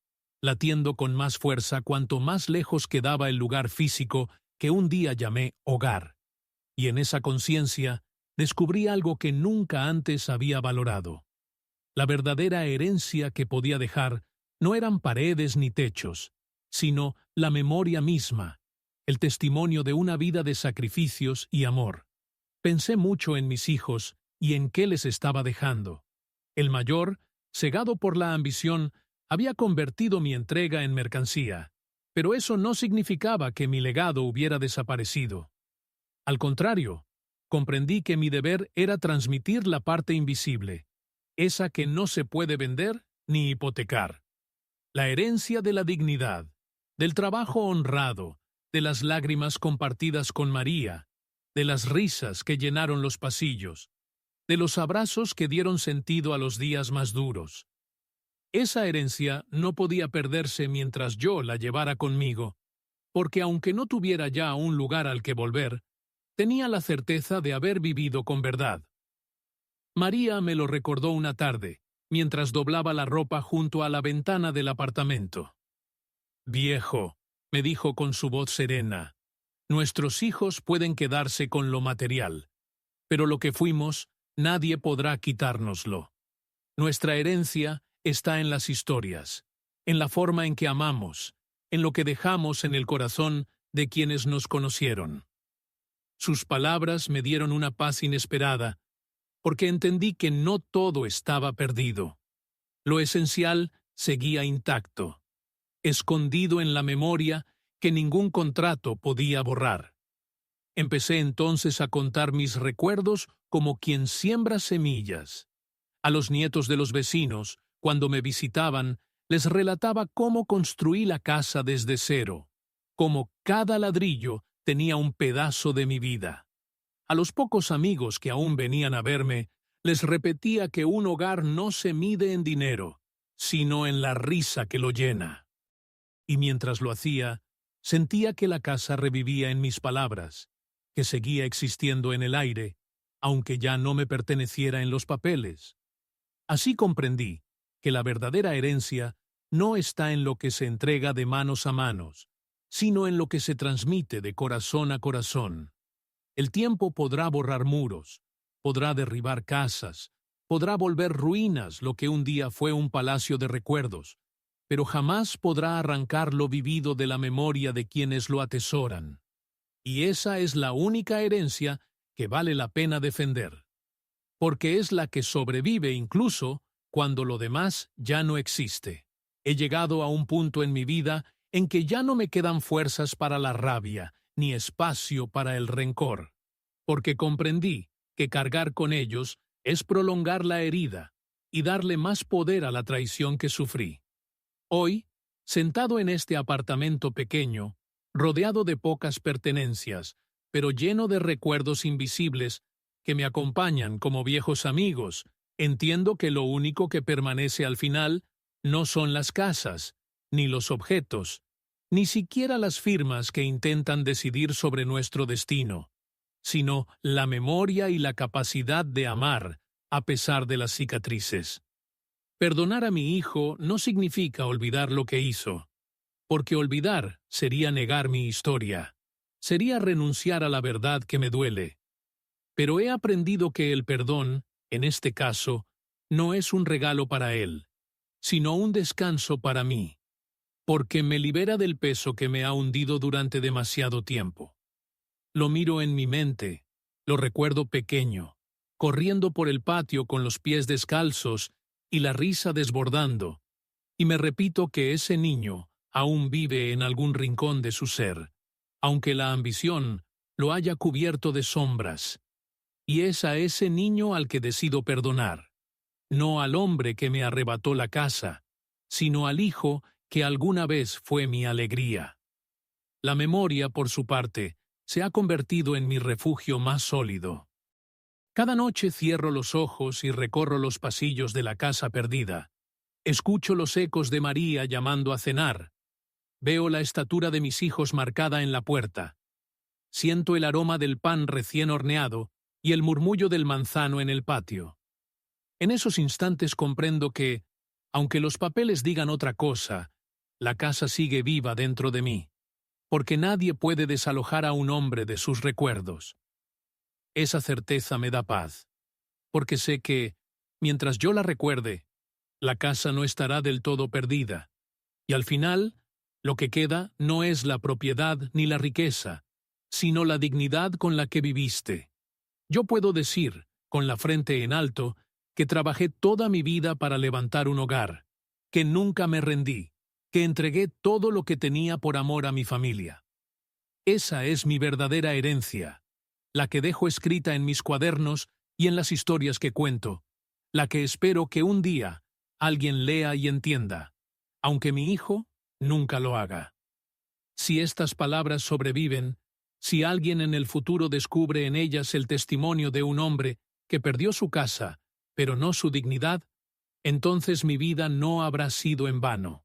latiendo con más fuerza cuanto más lejos quedaba el lugar físico que un día llamé hogar. Y en esa conciencia descubrí algo que nunca antes había valorado. La verdadera herencia que podía dejar no eran paredes ni techos, sino la memoria misma, el testimonio de una vida de sacrificios y amor. Pensé mucho en mis hijos y en qué les estaba dejando. El mayor, cegado por la ambición, había convertido mi entrega en mercancía, pero eso no significaba que mi legado hubiera desaparecido. Al contrario, comprendí que mi deber era transmitir la parte invisible, esa que no se puede vender ni hipotecar. La herencia de la dignidad, del trabajo honrado, de las lágrimas compartidas con María, de las risas que llenaron los pasillos, de los abrazos que dieron sentido a los días más duros. Esa herencia no podía perderse mientras yo la llevara conmigo, porque aunque no tuviera ya un lugar al que volver, tenía la certeza de haber vivido con verdad. María me lo recordó una tarde, mientras doblaba la ropa junto a la ventana del apartamento. «Viejo», me dijo con su voz serena, «nuestros hijos pueden quedarse con lo material, pero lo que fuimos, nadie podrá quitárnoslo. Nuestra herencia está en las historias, en la forma en que amamos, en lo que dejamos en el corazón de quienes nos conocieron». Sus palabras me dieron una paz inesperada, porque entendí que no todo estaba perdido. Lo esencial seguía intacto, escondido en la memoria que ningún contrato podía borrar. Empecé entonces a contar mis recuerdos como quien siembra semillas. A los nietos de los vecinos, cuando me visitaban, les relataba cómo construí la casa desde cero, cómo cada ladrillo tenía un pedazo de mi vida. A los pocos amigos que aún venían a verme, les repetía que un hogar no se mide en dinero, sino en la risa que lo llena. Y mientras lo hacía, sentía que la casa revivía en mis palabras, que seguía existiendo en el aire, aunque ya no me perteneciera en los papeles. Así comprendí que la verdadera herencia no está en lo que se entrega de manos a manos, sino en lo que se transmite de corazón a corazón. El tiempo podrá borrar muros, podrá derribar casas, podrá volver ruinas lo que un día fue un palacio de recuerdos, pero jamás podrá arrancar lo vivido de la memoria de quienes lo atesoran. Y esa es la única herencia que vale la pena defender, porque es la que sobrevive incluso cuando lo demás ya no existe. He llegado a un punto en mi vida en que ya no me quedan fuerzas para la rabia, ni espacio para el rencor, porque comprendí que cargar con ellos es prolongar la herida y darle más poder a la traición que sufrí. Hoy, sentado en este apartamento pequeño, rodeado de pocas pertenencias, pero lleno de recuerdos invisibles que me acompañan como viejos amigos, entiendo que lo único que permanece al final no son las casas, ni los objetos, ni siquiera las firmas que intentan decidir sobre nuestro destino, sino la memoria y la capacidad de amar a pesar de las cicatrices. Perdonar a mi hijo no significa olvidar lo que hizo, porque olvidar sería negar mi historia, sería renunciar a la verdad que me duele. Pero he aprendido que el perdón, en este caso, no es un regalo para él, sino un descanso para mí, porque me libera del peso que me ha hundido durante demasiado tiempo. Lo miro en mi mente, lo recuerdo pequeño, corriendo por el patio con los pies descalzos y la risa desbordando, y me repito que ese niño aún vive en algún rincón de su ser, aunque la ambición lo haya cubierto de sombras. Y es a ese niño al que decido perdonar, no al hombre que me arrebató la casa, sino al hijo que alguna vez fue mi alegría. La memoria, por su parte, se ha convertido en mi refugio más sólido. Cada noche cierro los ojos y recorro los pasillos de la casa perdida. Escucho los ecos de María llamando a cenar. Veo la estatura de mis hijos marcada en la puerta. Siento el aroma del pan recién horneado y el murmullo del manzano en el patio. En esos instantes comprendo que, aunque los papeles digan otra cosa, la casa sigue viva dentro de mí, porque nadie puede desalojar a un hombre de sus recuerdos. Esa certeza me da paz, porque sé que, mientras yo la recuerde, la casa no estará del todo perdida, y al final, lo que queda no es la propiedad ni la riqueza, sino la dignidad con la que viviste. Yo puedo decir, con la frente en alto, que trabajé toda mi vida para levantar un hogar, que nunca me rendí, que entregué todo lo que tenía por amor a mi familia. Esa es mi verdadera herencia, la que dejo escrita en mis cuadernos y en las historias que cuento, la que espero que un día alguien lea y entienda, aunque mi hijo nunca lo haga. Si estas palabras sobreviven, si alguien en el futuro descubre en ellas el testimonio de un hombre que perdió su casa, pero no su dignidad, entonces mi vida no habrá sido en vano.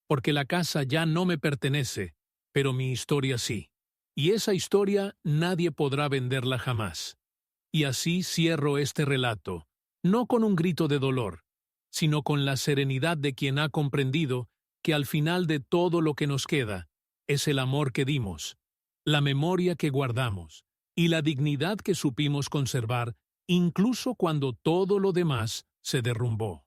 Porque la casa ya no me pertenece, pero mi historia sí. Y esa historia nadie podrá venderla jamás. Y así cierro este relato, no con un grito de dolor, sino con la serenidad de quien ha comprendido que al final de todo lo que nos queda es el amor que dimos, la memoria que guardamos y la dignidad que supimos conservar incluso cuando todo lo demás se derrumbó.